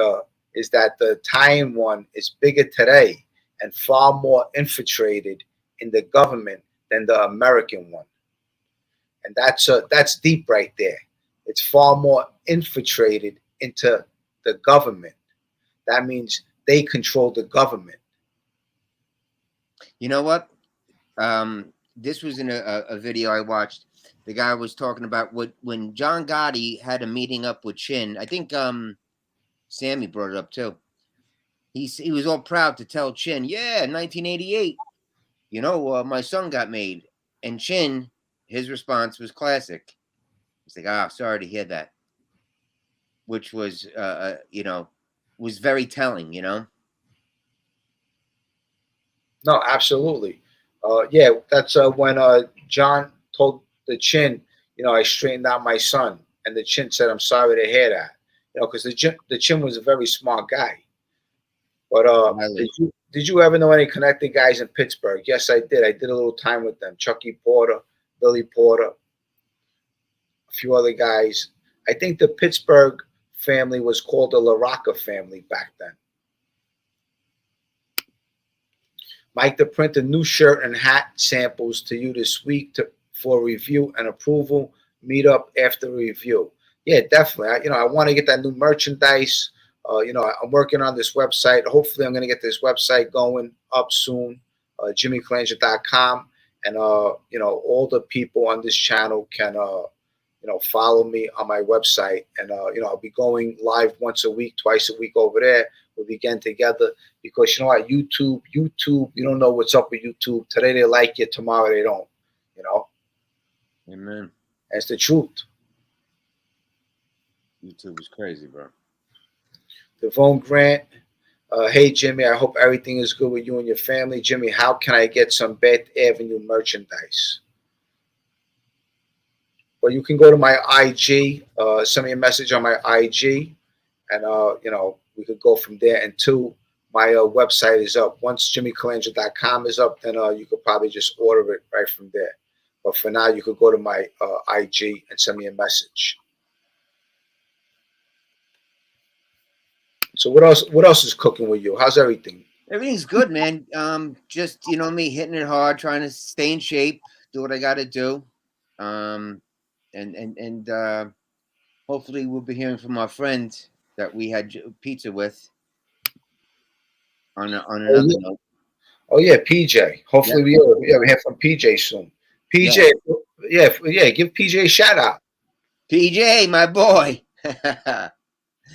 is that the Italian one is bigger today and far more infiltrated in the government than the American one. And that's deep right there. It's far more infiltrated into the government. That means they control the government. You know what? This was in a video I watched. The guy was talking about when John Gotti had a meeting up with Chin. I think Sammy brought it up too. He was all proud to tell Chin, yeah, 1988, my son got made. And Chin, his response was classic. He's like, sorry to hear that. Which was, was very telling, No, absolutely. Yeah, that's when John told the Chin, I straightened out my son. And the Chin said, I'm sorry to hear that. Because the Chin was a very smart guy. But did you ever know any connected guys in Pittsburgh? Yes, I did. I did a little time with them. Chucky Porter, Billy Porter, a few other guys. I think the Pittsburgh family was called the LaRocca family back then. Mike to print a new shirt and hat samples to you this week for review and approval. Meet up after review. Yeah, definitely. I want to get that new merchandise. I'm working on this website. Hopefully, I'm going to get this website going up soon. JimmyClanger.com, and all the people on this channel can follow me on my website, and I'll be going live once a week, twice a week over there. We'll be getting together because you know what, YouTube, you don't know what's up with YouTube. Today they like you, tomorrow they don't. Amen. That's the truth. YouTube is crazy, bro. Devon Grant, hey Jimmy, I hope everything is good with you and your family. Jimmy, how can I get some Beth Avenue merchandise? Well, you can go to my IG, send me a message on my IG, and we could go from there. And two, my website is up. Once JimmyClanger.com is up, then you could probably just order it right from there. But for now, you could go to my IG and send me a message. So what else is cooking with you? How's everything? Everything's good, man. Just me hitting it hard, trying to stay in shape, do what I got to do, and hopefully we'll be hearing from our friend that we had pizza with on another note. Oh yeah, PJ. Hopefully we hear from PJ soon. PJ, yeah, give PJ a shout out. PJ, my boy.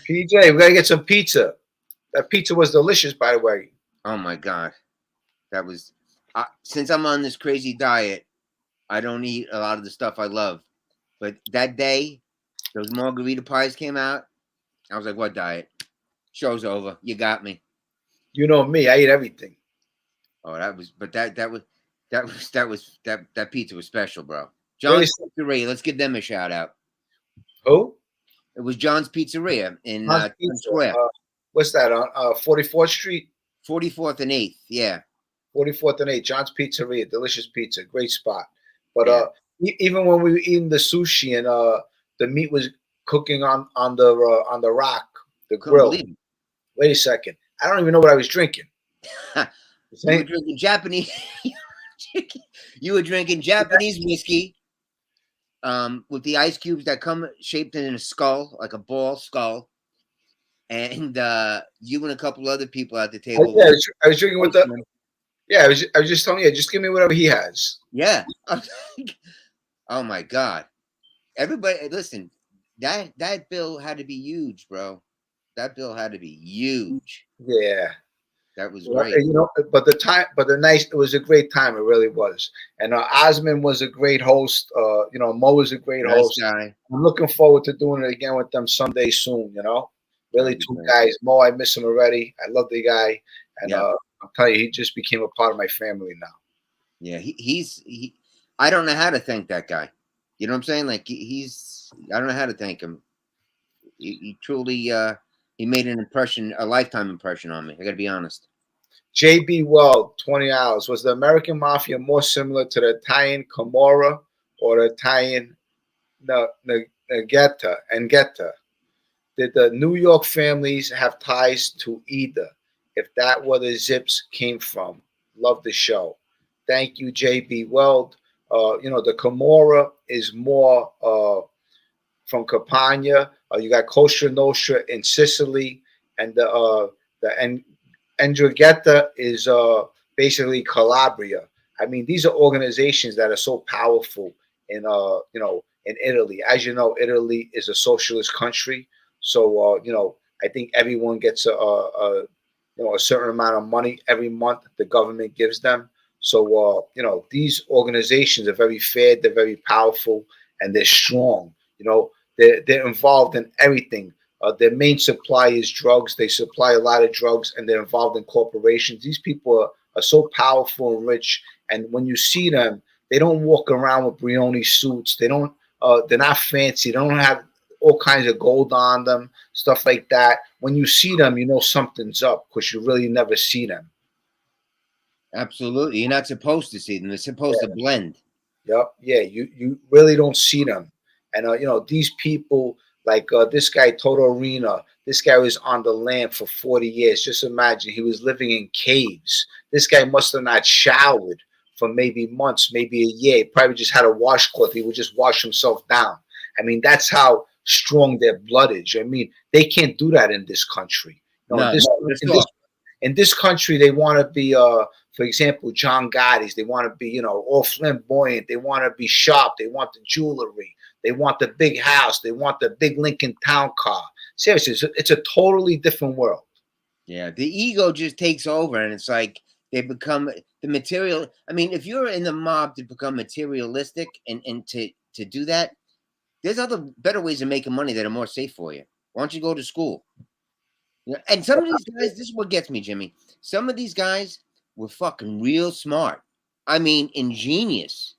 PJ, we gotta get some pizza. That pizza was delicious, by the way. Oh my God, that was. Since I'm on this crazy diet, I don't eat a lot of the stuff I love. But that day, those margarita pies came out. I was like, "What diet? Show's over. You got me." You know me, I eat everything. Oh, that pizza was special, bro. John's Pizzeria. Let's give them a shout out. Who? It was John's Pizzeria in Square. What's that on 44th Street? 44th and 8th, yeah. 44th and 8th, John's Pizzeria, delicious pizza, great spot. But even when we were eating the sushi and the meat was cooking on the rock, the grill. Wait a second, I don't even know what I was drinking. You were drinking Japanese. You were drinking Japanese whiskey. With the ice cubes that come shaped in a skull, like a ball skull, and you and a couple other people at the table. Yeah, I was drinking with the. Yeah, I was just telling you, just give me whatever he has. Yeah. Oh my God! Everybody, listen. That bill had to be huge, bro. That bill had to be huge. Yeah. That was great. But it was a great time. It really was. And Osmond was a great host. Mo was a great host. Guy. I'm looking forward to doing it again with them someday soon. Really two guys. Mo, I miss him already. I love the guy, and I'll tell you, he just became a part of my family now. Yeah, he's I don't know how to thank that guy. You know what I'm saying? Like I don't know how to thank him. He truly. He made a lifetime impression on me. I got to be honest. JB Weld, 20 hours. Was the American Mafia more similar to the Italian Camorra or the Italian Ndrangheta? did the New York families have ties to either? If that where the Zips came from. Love the show. Thank you, JB Weld. The Camorra is more from Campania. You got Cosa Nostra in Sicily, and the Ndrangheta is basically Calabria. I mean, these are organizations that are so powerful in in Italy. As you know, Italy is a socialist country, so I think everyone gets a certain amount of money every month the government gives them. So these organizations are very fair, they're very powerful, and they're strong. They're involved in everything. Their main supply is drugs. They supply a lot of drugs, and they're involved in corporations. These people are so powerful and rich. And when you see them, they don't walk around with Brioni suits. They don't. They're not fancy. They don't have all kinds of gold on them, stuff like that. When you see them, you know something's up because you really never see them. Absolutely, you're not supposed to see them. They're supposed to blend. Yep. Yeah. You really don't see them. And these people like this guy Toto Arena. This guy was on the land for 40 years. Just imagine, he was living in caves. This guy must have not showered for maybe months, maybe a year. He probably just had a washcloth. He would just wash himself down. I mean, that's how strong their blood is. I mean, they can't do that in this country. In this country, they want to be, for example, John Gotti's. They want to be, all flamboyant. They want to be sharp. They want the jewelry. They want the big house. They want the big Lincoln Town car. Seriously, it's a totally different world. Yeah, the ego just takes over, and it's like they become the material. I mean, if you're in the mob to become materialistic and to do that, there's other better ways of making money that are more safe for you. Why don't you go to school? And some of these guys, this is what gets me, Jimmy. Some of these guys were fucking real smart. I mean, ingenious.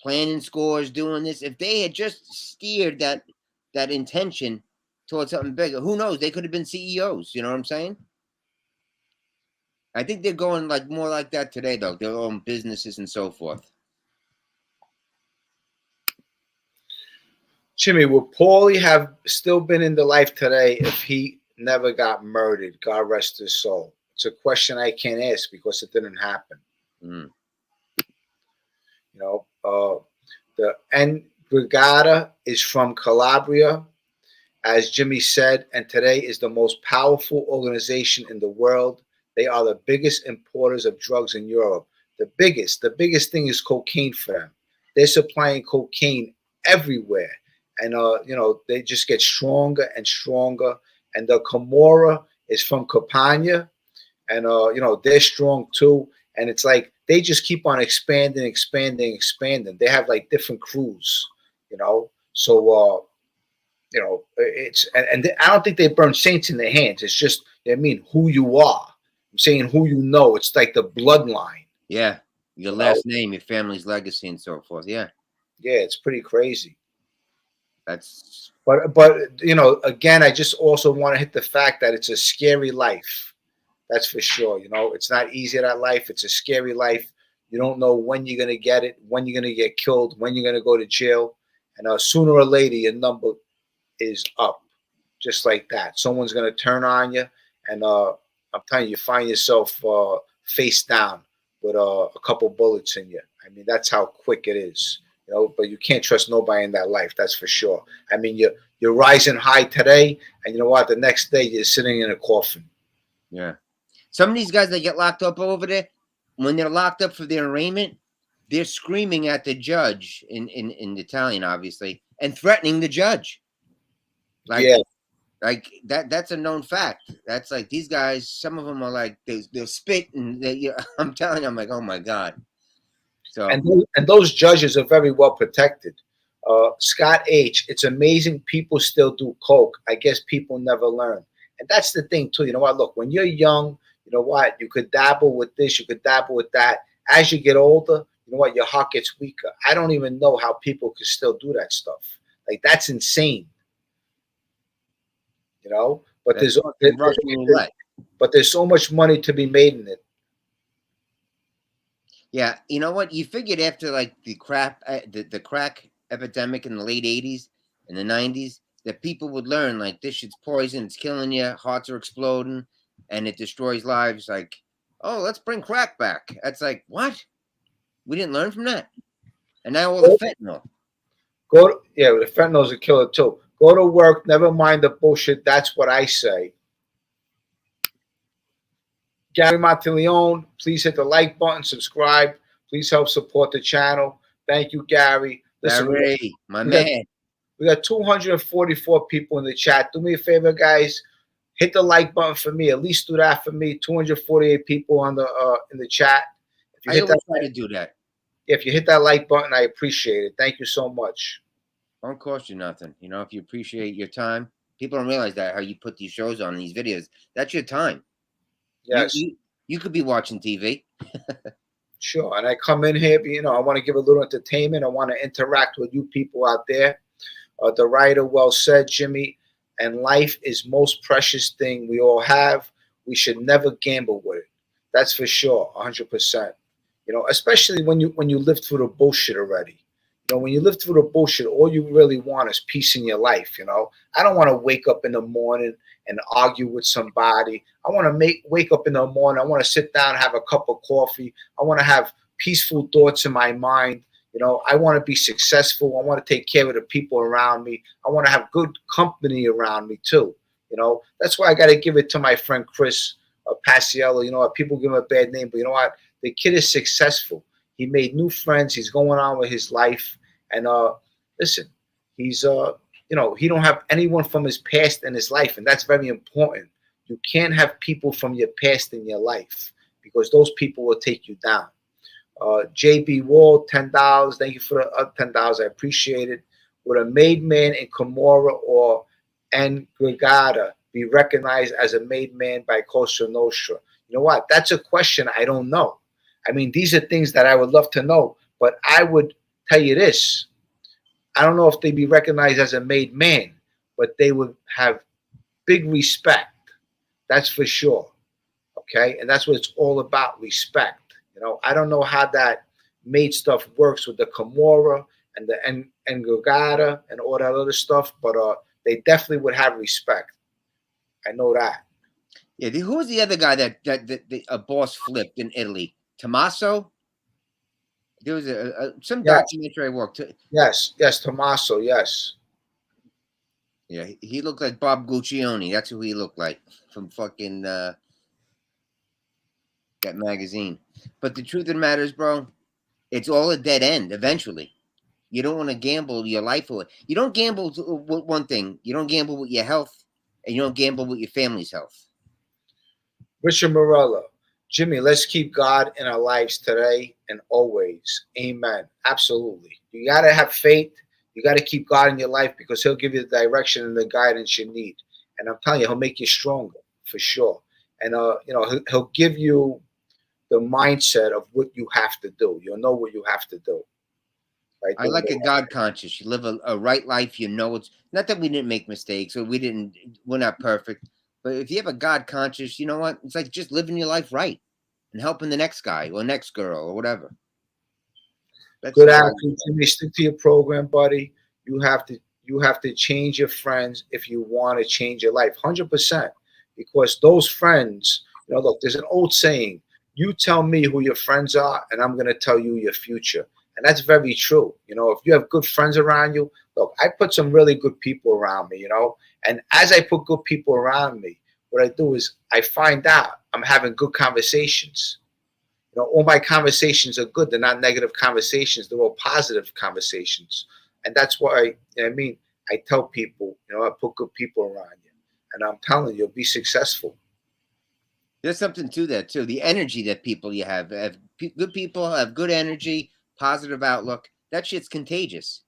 Planning scores, doing this. If they had just steered that intention towards something bigger, who knows? They could have been CEOs. You know what I'm saying? I think they're going like more like that today, though. Their own businesses and so forth. Jimmy, would Paulie have still been in the life today if he never got murdered? God rest his soul. It's a question I can't ask because it didn't happen. Mm. The Ndrangheta is from Calabria, as Jimmy said, and today is the most powerful organization in the world. They are the biggest importers of drugs in Europe. The biggest thing is cocaine for them. They're supplying cocaine everywhere. And, they just get stronger and stronger. And the Camorra is from Campania. And, they're strong too. And it's like they just keep on expanding. They have like different crews, So, it's and I don't think they burn saints in their hands. It's just, who you are. I'm saying who you know. It's like the bloodline. Yeah, your last name, your family's legacy, and so forth. Yeah, it's pretty crazy. That's. But again, I just also want to hit the fact that it's a scary life. That's for sure. It's not easy, that life. It's a scary life. You don't know when you're gonna get it, when you're gonna get killed, when you're gonna go to jail, and sooner or later your number is up, just like that. Someone's gonna turn on you, and I'm telling you, find yourself face down with a couple bullets in you. I mean, that's how quick it is. But you can't trust nobody in that life. That's for sure. I mean, you're rising high today, and you know what? The next day you're sitting in a coffin. Yeah. Some of these guys that get locked up over there, when they're locked up for their arraignment, they're screaming at the judge in Italian, obviously, and threatening the judge. Like that's a known fact. That's like these guys. Some of them are like they'll spit, and I'm telling you, I'm like, oh my god. So and those judges are very well protected. Scott H. It's amazing people still do coke. I guess people never learn, and that's the thing too. You know what? Look, when you're young, you know what? You could dabble with this, you could dabble with that. As you get older, you know what? Your heart gets weaker. I don't even know how people could still do that stuff. Like that's insane. But there's so much money to be made in it. Yeah, you know what? You figured after like the crack epidemic in the late 80s and the 90s, that people would learn, like, this shit's poison, it's killing you, hearts are exploding, and it destroys lives. Like, oh, let's bring crack back. That's like, what? We didn't learn from that. And now all the fentanyl. Yeah, the fentanyl's a killer too. Go to work, never mind the bullshit. That's what I say. Gary Monteleone, please hit the like button, subscribe. Please help support the channel. Thank you, Gary. Listen, Gary, my man. We got 244 people in the chat. Do me a favor, guys. Hit the like button for me. At least do that for me. 248 people on the in the chat. If you I always try to do that. If you hit that like button, I appreciate it. Thank you so much. Won't cost you nothing. You know, if you appreciate your time. People don't realize that, how you put these shows on, these videos. That's your time. Yes. You could be watching TV. Sure. And I come in here, you know, I want to give a little entertainment. I want to interact with you people out there. The writer well said, Jimmy, and life is most precious thing we all have. We should never gamble with it. That's for sure, 100%. You know, especially when you lived through the bullshit already. You know, when you live through the bullshit, all you really want is peace in your life. You know, I don't want to wake up in the morning and argue with somebody. I want to wake up in the morning. I want to sit down, have a cup of coffee. I want to have peaceful thoughts in my mind. You know, I want to be successful. I want to take care of the people around me. I want to have good company around me too. You know, that's why I got to give it to my friend Chris Paciello. You know what? People give him a bad name, but you know what? The kid is successful. He made new friends. He's going on with his life. And listen, he's you know, he don't have anyone from his past in his life, and that's very important. You can't have people from your past in your life because those people will take you down. JB Wall, $10. Thank you for the $10. I appreciate it. Would a made man in Camorra or Ndrangheta be recognized as a made man by Cosa Nostra? You know what? That's a question I don't know. I mean, these are things that I would love to know, but I would tell you this. I don't know if they'd be recognized as a made man, but they would have big respect. That's for sure. Okay? And that's what it's all about, respect. You know, I don't know how that made stuff works with the Camorra and the Ndrangheta and all that other stuff, but they definitely would have respect. I know that. Yeah, who was the other guy that a boss flipped in Italy? Tommaso? There was some documentary I worked. Yes, Tommaso, yes. Yeah, he looked like Bob Guccione. That's who he looked like from fucking that magazine. But the truth of the matter is, bro, it's all a dead end eventually. You don't want to gamble your life away. You don't gamble with one thing. You don't gamble with your health, and you don't gamble with your family's health. Richard Morella. Jimmy, let's keep God in our lives today and always. Amen. Absolutely. You got to have faith. You got to keep God in your life because he'll give you the direction and the guidance you need. And I'm telling you, he'll make you stronger for sure. And, you know, he'll give you the mindset of what you have to do. You'll know what you have to do. Right? I like a God conscious. You live a right life. You know, it's not that we didn't make mistakes or we're not perfect. But if you have a God conscious, you know what? It's like just living your life right and helping the next guy or next girl or whatever. That's good attitude. Jimmy, stick to your program, buddy. You have to change your friends if you want to change your life, 100%. Because those friends, you know, look, there's an old saying: you tell me who your friends are, and I'm going to tell you your future. And that's very true. You know, if you have good friends around you, look, I put some really good people around me, you know, and as I put good people around me, what I do is I find out I'm having good conversations. You know, all my conversations are good. They're not negative conversations. They're all positive conversations. And that's why, you know what I mean, I tell people, you know, I put good people around you. And I'm telling you, you'll be successful. There's something to that, too. The energy that people you have good people have good energy, positive outlook. That shit's contagious.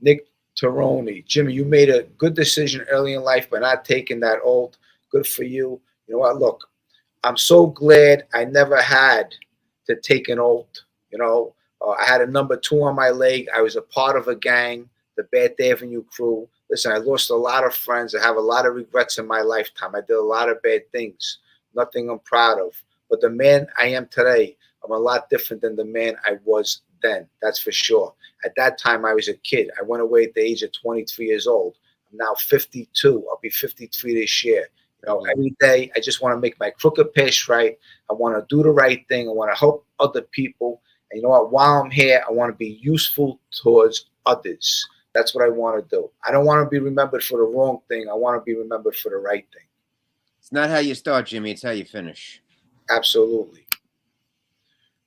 Nick Taroni, Jimmy, you made a good decision early in life by not taking that oath. Good for you. You know what? Look, I'm so glad I never had to take an oath. You know, I had a number 2 on my leg. I was a part of a gang, the Bad Avenue crew. Listen, I lost a lot of friends. I have a lot of regrets in my lifetime. I did a lot of bad things, nothing I'm proud of. But the man I am today, I'm a lot different than the man I was then. That's for sure. At that time, I was a kid. I went away at the age of 23 years old. I'm now 52. I'll be 53 this year. You know, every day I just want to make my crooked path straight. I want to do the right thing. I want to help other people. And you know what? While I'm here, I want to be useful towards others. That's what I want to do. I don't want to be remembered for the wrong thing. I want to be remembered for the right thing. It's not how you start, Jimmy. It's how you finish. Absolutely.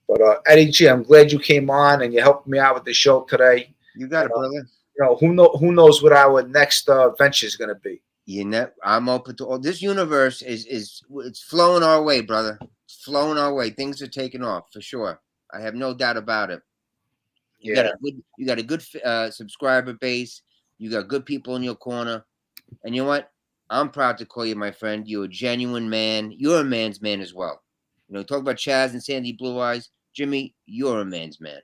But Eddie G, I'm glad you came on and you helped me out with the show today. You got it, brother. You know, who knows what our next venture is going to be. You know, I'm open to all. This universe it's flowing our way, brother. It's flowing our way. Things are taking off for sure. I have no doubt about it. You got a good subscriber base. You got good people in your corner, and you know what? I'm proud to call you my friend. You're a genuine man. You're a man's man as well. You know, talk about Chaz and Sandy Blue Eyes. Jimmy, you're a man's man.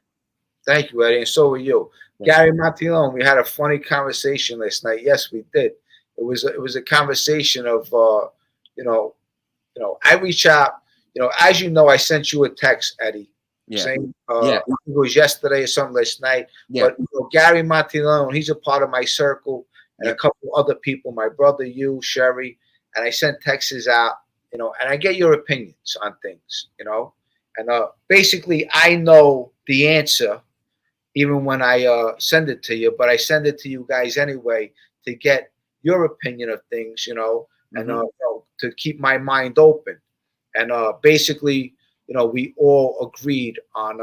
Thank you, Eddie, and so are you. Gary Montilone, we had a funny conversation last night. Yes, we did. It was a conversation of I reach out. You know, as you know, I sent you a text, Eddie. Yeah. Saying, I think it was yesterday or something last night. Yeah. But Gary Montilone, he's a part of my circle, and a couple other people, my brother, you, Sherry, and I sent texts out, you know, and I get your opinions on things, you know. And basically, I know the answer, even when I send it to you, but I send it to you guys anyway to get your opinion of things, you know, and to keep my mind open. And basically, you know, we all agreed on,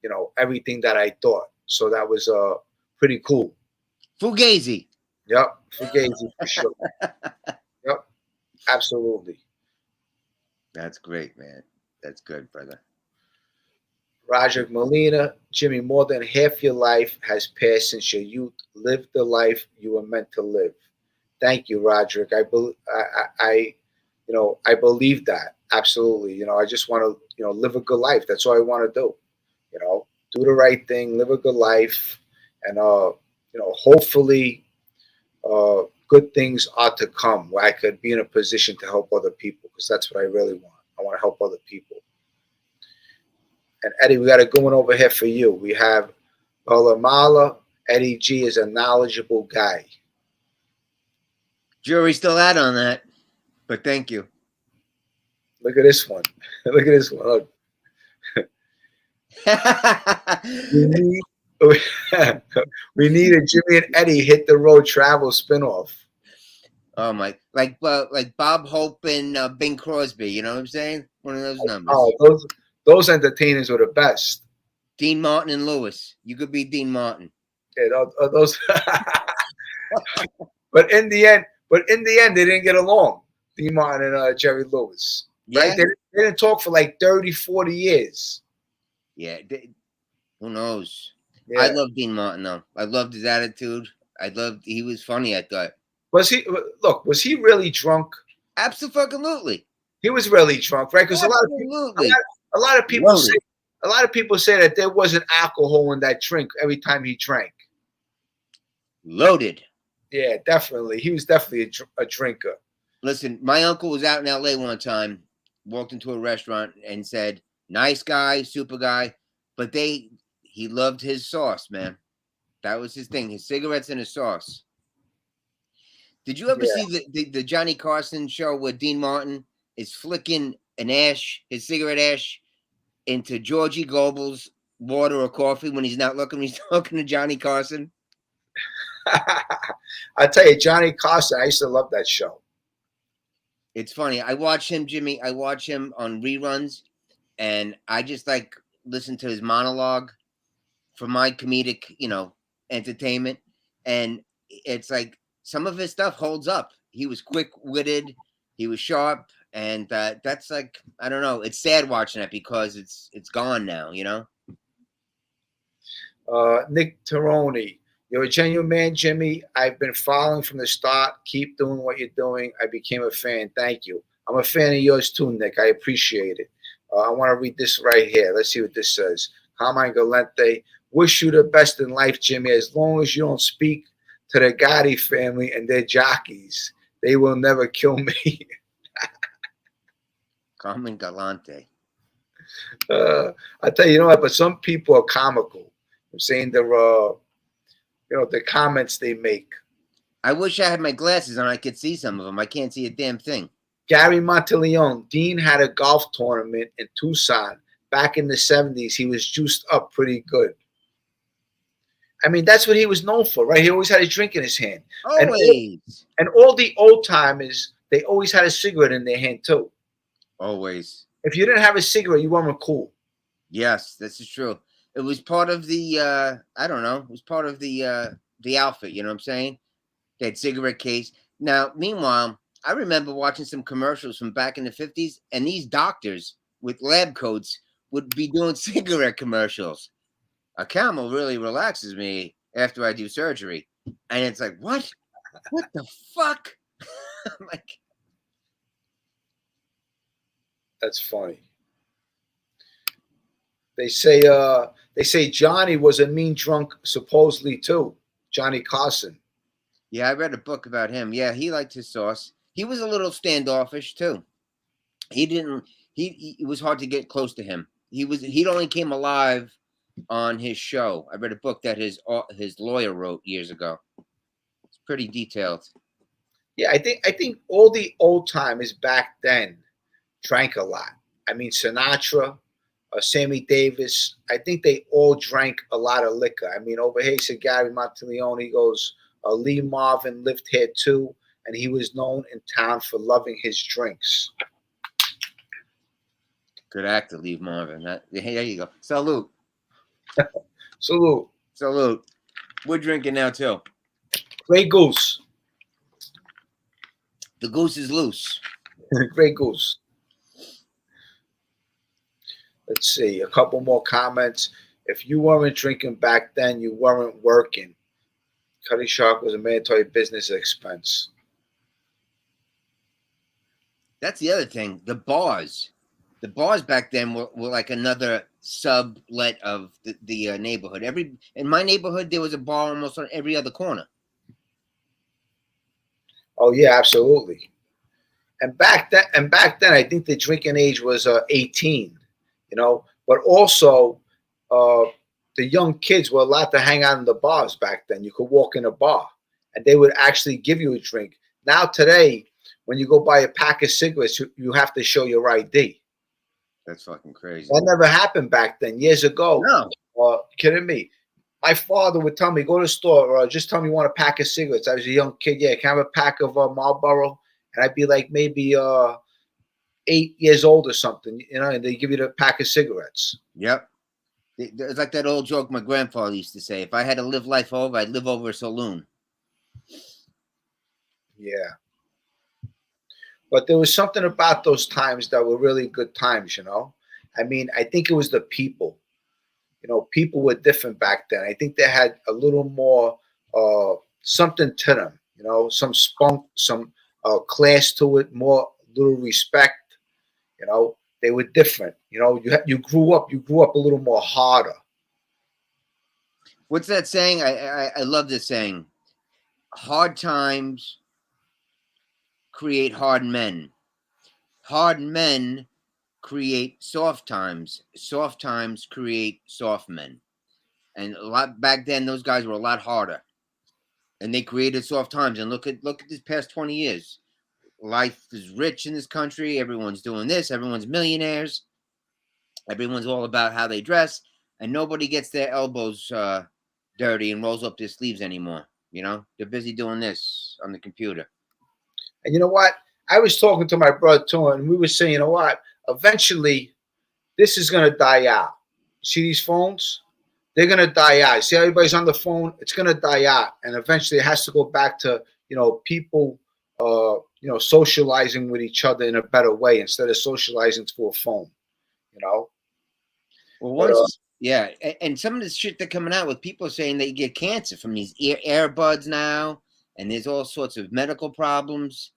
you know, everything that I thought. So that was pretty cool. Fugazi. Yep, Fugazi for sure. Yep, absolutely. That's great, man. That's good, brother. Roger Molina, Jimmy, more than half your life has passed since your youth. Live the life you were meant to live. Thank you, Roderick. I believe that. Absolutely. You know, I just want to, you know, live a good life. That's all I want to do. You know, do the right thing, live a good life, and you know, hopefully good things are to come where I could be in a position to help other people, because that's what I really want. I want to help other people. And Eddie, we got a good one over here for you. We have Olamala. Eddie G is a knowledgeable guy. Jury's still out on that, but thank you. Look at this one. Look at this one. Look. we need a Jimmy and Eddie hit the road travel spinoff. Oh my, like Bob Hope and Bing Crosby. You know what I'm saying? One of those numbers. Oh, those entertainers were the best. Dean Martin and Lewis. You could be Dean Martin. Yeah, those. But in the end, they didn't get along. Dean Martin and Jerry Lewis. Yeah. Right? They didn't talk for like 30, 40 years. Yeah. Who knows? Yeah. I love Dean Martin though. I loved his attitude. He was funny, I thought. Was he really drunk? Absolutely. He was really drunk, right? Because a lot of people say that there wasn't alcohol in that drink every time he drank. Loaded. Yeah, definitely. He was definitely a drinker. Listen, my uncle was out in LA one time, walked into a restaurant and said, nice guy, super guy, but he loved his sauce, man. That was his thing, his cigarettes and his sauce. Did you ever see the Johnny Carson show where Dean Martin is flicking his cigarette ash, into Georgie Gobel's water or coffee when he's not looking? He's talking to Johnny Carson. I tell you, Johnny Carson, I used to love that show. It's funny. I watch him, Jimmy. I watch him on reruns, and I just like listen to his monologue for my comedic, you know, entertainment. And it's like some of his stuff holds up. He was quick-witted. He was sharp. And that's like, I don't know. It's sad watching it because it's gone now, you know? Nick Taroni, you're a genuine man, Jimmy. I've been following from the start. Keep doing what you're doing. I became a fan. Thank you. I'm a fan of yours too, Nick. I appreciate it. I want to read this right here. Let's see what this says. Carmine Galente, wish you the best in life, Jimmy. As long as you don't speak to the Gotti family and their jockeys, they will never kill me. Carmen Galante. I tell you, you know what? But some people are comical. I'm saying the the comments they make. I wish I had my glasses on. I could see some of them. I can't see a damn thing. Gary Monteleone, Dean had a golf tournament in Tucson back in the 70s. He was juiced up pretty good. I mean, that's what he was known for, right? He always had a drink in his hand. Always. And all the old timers, they always had a cigarette in their hand too. Always. If you didn't have a cigarette, you weren't cool. Yes, this is true. It was part of the I don't know, it was part of the outfit, you know what I'm saying? They had cigarette case. Now, meanwhile, I remember watching some commercials from back in the 50s, and these doctors with lab coats would be doing cigarette commercials. A Camel really relaxes me after I do surgery. And it's like, what? What the fuck? I'm like, that's funny. They say Johnny was a mean drunk, supposedly too. Johnny Carson. Yeah, I read a book about him. Yeah, he liked his sauce. He was a little standoffish too. He didn't. It was hard to get close to him. He'd only came alive on his show. I read a book that his lawyer wrote years ago. It's pretty detailed. Yeah, I think all the old timers back then drank a lot. I mean, Sinatra, Sammy Davis. I think they all drank a lot of liquor. I mean, over here, said Gary Monteleone. He goes, Lee Marvin lived here too, and he was known in town for loving his drinks. Good actor, Lee Marvin. Hey, there you go. Salute. Salute. Salute. We're drinking now too. Grey Goose. The goose is loose. Grey Goose. Let's see. A couple more comments. If you weren't drinking back then, you weren't working. Cutty Shark was a mandatory business expense. That's the other thing. The bars. The bars back then were like another sublet of the neighborhood. In my neighborhood, there was a bar almost on every other corner. Oh yeah, absolutely. And back then, I think the drinking age was 18. But also the young kids were allowed to hang out in the bars back then. You could walk in a bar, and they would actually give you a drink. Now today, when you go buy a pack of cigarettes, you have to show your ID. That's fucking crazy. That never happened back then, years ago. No. Kidding me? My father would tell me, go to the store, or just tell me you want a pack of cigarettes. I was a young kid. Yeah, can I have a pack of Marlboro? And I'd be like maybe 8 years old or something, and they give you the pack of cigarettes. Yep. It's like that old joke my grandfather used to say, if I had to live life over, I'd live over a saloon. Yeah. But there was something about those times that were really good times, I mean, I think it was the people. People were different back then. I think they had a little more something to them, some spunk, some class to it, more little respect. They were different. You grew up a little more harder. What's that saying? I love this saying. Hard times create hard men. Hard men create soft times. Soft times create soft men. And a lot back then, those guys were a lot harder, and they created soft times. And look at this past 20 years. Life is rich in this country. Everyone's doing this. Everyone's millionaires. Everyone's all about how they dress, and nobody gets their elbows dirty and rolls up their sleeves anymore. They're busy doing this on the computer. And you know what? I was talking to my brother too, and we were saying, what? Eventually, this is going to die out. See these phones? They're going to die out. See, everybody's on the phone. It's going to die out, and eventually, it has to go back to people. Socializing with each other in a better way instead of socializing through a phone. Well, yeah, and some of this shit they're coming out with, people are saying they get cancer from these earbuds now, and there's all sorts of medical problems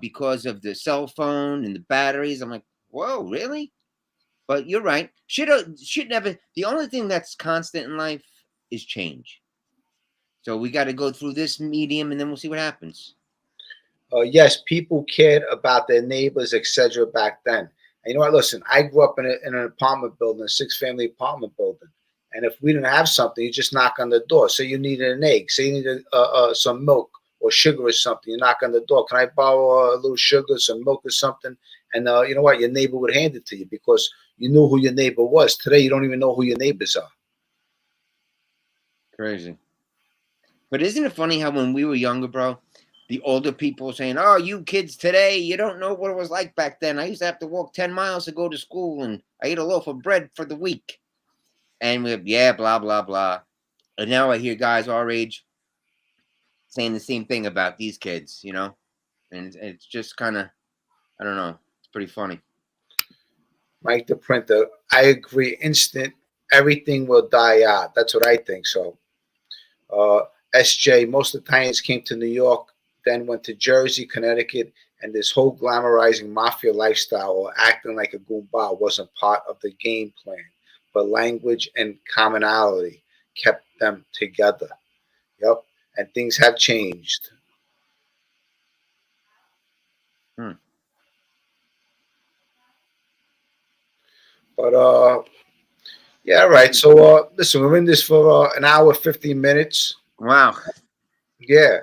because of the cell phone and the batteries. I'm like, whoa, really? But you're right. Shit never. The only thing that's constant in life is change. So we got to go through this medium, and then we'll see what happens. Yes, people cared about their neighbors, etc. back then. And you know what? Listen, I grew up in an apartment building, a 6-family apartment building, And if we didn't have something, you just knock on the door. Say you needed an egg. Say you needed some milk or sugar or something. You knock on the door. Can I borrow a little sugar, some milk or something? And you know what? Your neighbor would hand it to you because you knew who your neighbor was. Today, you don't even know who your neighbors are. Crazy. But isn't it funny how when we were younger, bro, the older people were saying, "Oh, you kids today, you don't know what it was like back then. I used to have to walk 10 miles to go to school, and I ate a loaf of bread for the week." And yeah, blah, blah, blah. And now I hear guys our age saying the same thing about these kids, you know? And it's just kind of, I don't know. It's pretty funny. Mike the Printer, I agree. Instant, everything will die out. That's what I think. So, SJ, most Italians came to New York, then went to Jersey, Connecticut, and this whole glamorizing mafia lifestyle or acting like a goomba wasn't part of the game plan. But language and commonality kept them together. Yep. And things have changed. But yeah, all right. So listen, we're in this for an hour, 15 minutes. Wow. Yeah.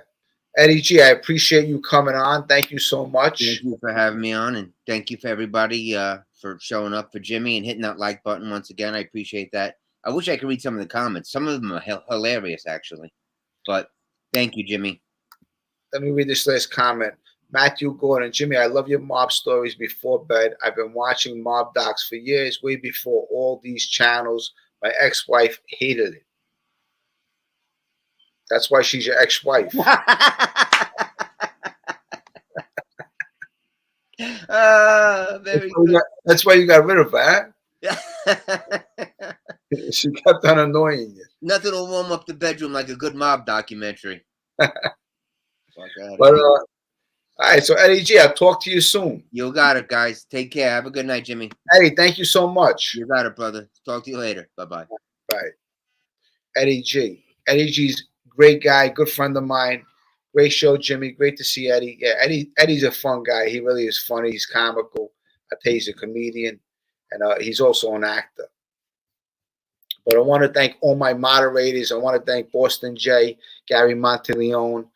Eddie G, I appreciate you coming on. Thank you so much. Thank you for having me on, and thank you for everybody for showing up for Jimmy and hitting that like button once again. I appreciate that. I wish I could read some of the comments. Some of them are hilarious, actually. But thank you, Jimmy. Let me read this last comment. Matthew Gordon, Jimmy, I love your mob stories before bed. I've been watching mob docs for years, way before all these channels. My ex-wife hated it. That's why she's your ex-wife. That's why you got rid of her, huh? She kept on annoying you. Nothing will warm up the bedroom like a good mob documentary. But all right, so Eddie G, I'll talk to you soon. You got it, guys. Take care. Have a good night, Jimmy. Eddie, thank you so much. You got it, brother. Talk to you later. Bye-bye. Bye. Eddie G. Eddie G's great guy, good friend of mine. Great show, Jimmy. Great to see Eddie. Yeah, Eddie's a fun guy. He really is funny. He's comical. I tell you, he's a comedian, and he's also an actor. But I want to thank all my moderators. I want to thank Boston J, Gary Monteleone,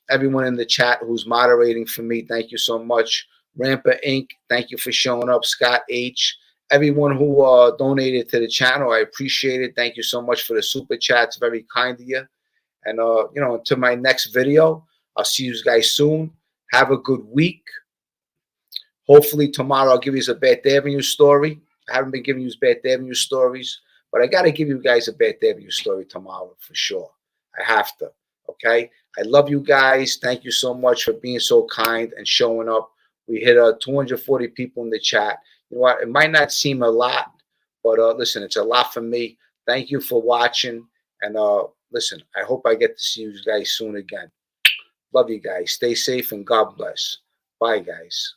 everyone in the chat who's moderating for me. Thank you so much. Rampa Inc., thank you for showing up. Scott H., everyone who donated to the channel, I appreciate it. Thank you so much for the super chats. Very kind of you. And, you know, until my next video, I'll see you guys soon. Have a good week. Hopefully tomorrow I'll give you a Bath Avenue story. I haven't been giving you Bath Avenue stories, but I got to give you guys a Bath Avenue story tomorrow for sure. I have to, okay? I love you guys. Thank you so much for being so kind and showing up. We hit 240 people in the chat. You know what? It might not seem a lot, but listen, it's a lot for me. Thank you for watching. And listen, I hope I get to see you guys soon again. Love you guys. Stay safe and God bless. Bye, guys.